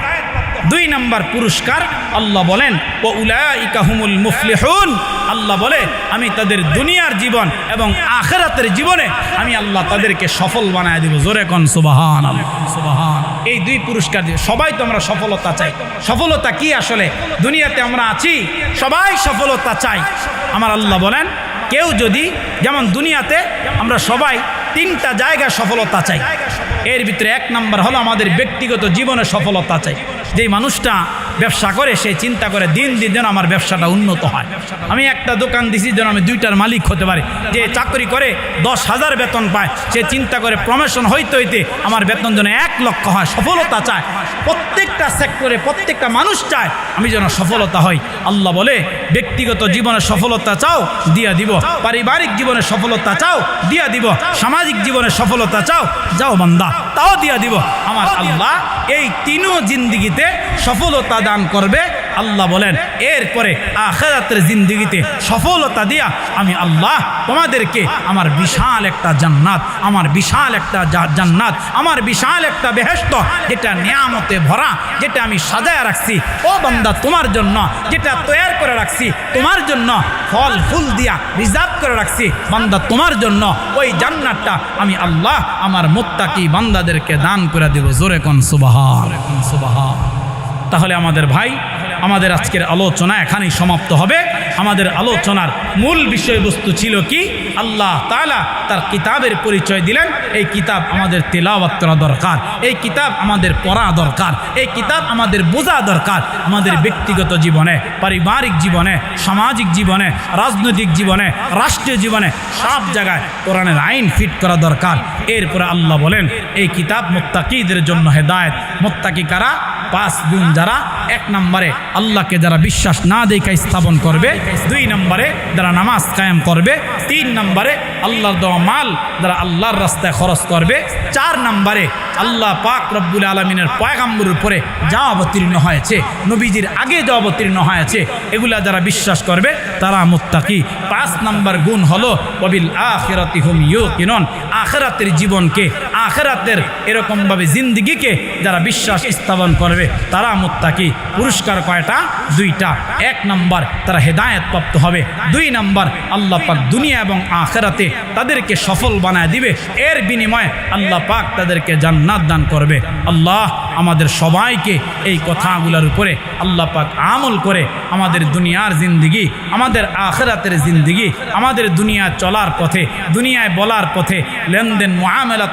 A: 2 নম্বর পুরস্কার আল্লাহ বলেন ও উলাইকা হুমুল মুফলিহুন, আল্লাহ বলে আমি তাদের দুনিয়ার জীবন এবং আখিরাতের জীবনে আমি আল্লাহ তাদেরকে সফল বানায় দেব। জোরে কোন সুবহানাল্লাহ। সুবহান। এই 2 পুরস্কার দিয়ে সবাই তো আমরা সফলতা চাই। সফলতা কি আসলে? দুনিয়াতে আমরা আছি, সবাই সফলতা চাই। আমার আল্লাহ বলেন কেউ যদি, যেমন দুনিয়াতে আমরা সবাই 3টা জায়গায় সফলতা চাই, এর ভিতরে 1 নম্বর হলো আমাদের ব্যক্তিগত জীবনে সফলতা চাই। যেই মানুষটা ব্যবসা করে সে চিন্তা করে দিন দিন যেন আমার ব্যবসাটা উন্নত হয়, আমি একটা দোকান দিছি যেন আমি 2টার মালিক হতে পারি। যে চাকরি করে 10,000 বেতন পায় সে চিন্তা করে প্রমোশন হইতে হইতে আমার বেতন যেন 1 লক্ষ হয়। সফলতা চায় প্রত্যেকটা সেক্টরে, প্রত্যেকটা মানুষ চায় আমি যেন সফলতা হই। আল্লাহ বলে ব্যক্তিগত জীবনে সফলতা চাও, দিয়া দিব। পারিবারিক জীবনে সফলতা চাও, দিয়া দিব। সামাজিক জীবনে সফলতা চাও, যাও বান্দা, তাও দিয়া দিব। আমার আল্লাহ এই 3 জিন্দেগিতে সফলতা দান করবে। আল্লাহ বলেন এরপরে আখিরাতের জিন্দেগিতে সফলতা দিয়া আমি আল্লাহ তোমাদেরকে আমার বিশাল একটা জান্নাত, আমার বিশাল একটা জান্নাত, আমার বিশাল একটা বেহেশত, যেটা নিয়ামতে ভরা, যেটা আমি সাজায় রাখছি ও বান্দা তোমার জন্য, যেটা তৈরি করে রাখছি তোমার জন্য, ফল ফুল দিয়া রিজার্ভ করে রাখছি বান্দা তোমার জন্য, ওই জান্নাতটা আমি আল্লাহ আমার মুত্তাকি বান্দাদেরকে দান করে দেব। জোরে কোন সুবহান। সুবহান। তাহলে আমাদের ভাই, আমাদের আজকের আলোচনা এখানেই সমাপ্ত হবে। আমাদের আলোচনার মূল বিষয়বস্তু ছিল কি? আল্লাহ তাআলা তার কিতাবের পরিচয় দিলেন। এই কিতাব আমাদের তেলাওয়াত করা দরকার, এই কিতাব আমাদের পড়া দরকার, এই কিতাব আমাদের বোঝা দরকার। আমাদের ব্যক্তিগত জীবনে, পারিবারিক জীবনে, সামাজিক জীবনে, রাজনৈতিক জীবনে, রাষ্ট্রীয় জীবনে সব জায়গায় কোরআনের আইন ফিট করা দরকার। এরপরে আল্লাহ বলেন এই কিতাব মুত্তাকিদের জন্য হেদায়েত। মুত্তাকি কারা? 5 গুণ যারা। 1 নম্বরে আল্লাহকে যারা বিশ্বাস না দেখে স্থাপন করবে, 2 নম্বরে যারা নামাজ কায়েম করবে, 3 নম্বরে আল্লাহর দেওয়া মাল যারা আল্লাহর রাস্তায় খরচ করবে, 4 নম্বরে আল্লাহ পাক রব্বুল আলামিনের পয়গাম্বরের উপরে যা অবতীর্ণ হয়েছে, নবীজির আগে যা অবতীর্ণ হয়েছে, এগুলা যারা বিশ্বাস করবে তারা মুত্তাকি। 5 নম্বর গুণ হলো ওয়াবিল আখিরাতি হুম ইউকিনুন, আখিরাতের জীবনকে, আখিরাতের এরকমভাবে জিন্দেগিকে যারা বিশ্বাস স্থাপন করবে তারা মুত্তাকি। পুরস্কার কয়টা? 2টা। 1 নম্বর তারা হেদায়েত প্রাপ্ত হবে, 2 নম্বর আল্লাহ পাক দুনিয়া এবং আখিরাতে তাদেরকে সফল বানায় দিবে। এর বিনিময়ে আল্লাহ পাক তাদেরকে জান্নাত দান করবে। আল্লাহ আমাদের সবাইকে এই কথাগুলোর উপরে আল্লাহ পাক আমল করে আমাদের দুনিয়ার জিন্দেগি, আমাদের আখিরাতের জিন্দেগি, আমাদের দুনিয়া চলার পথে, দুনিয়ায় বলার পথে, লেনদেন মুআমালাত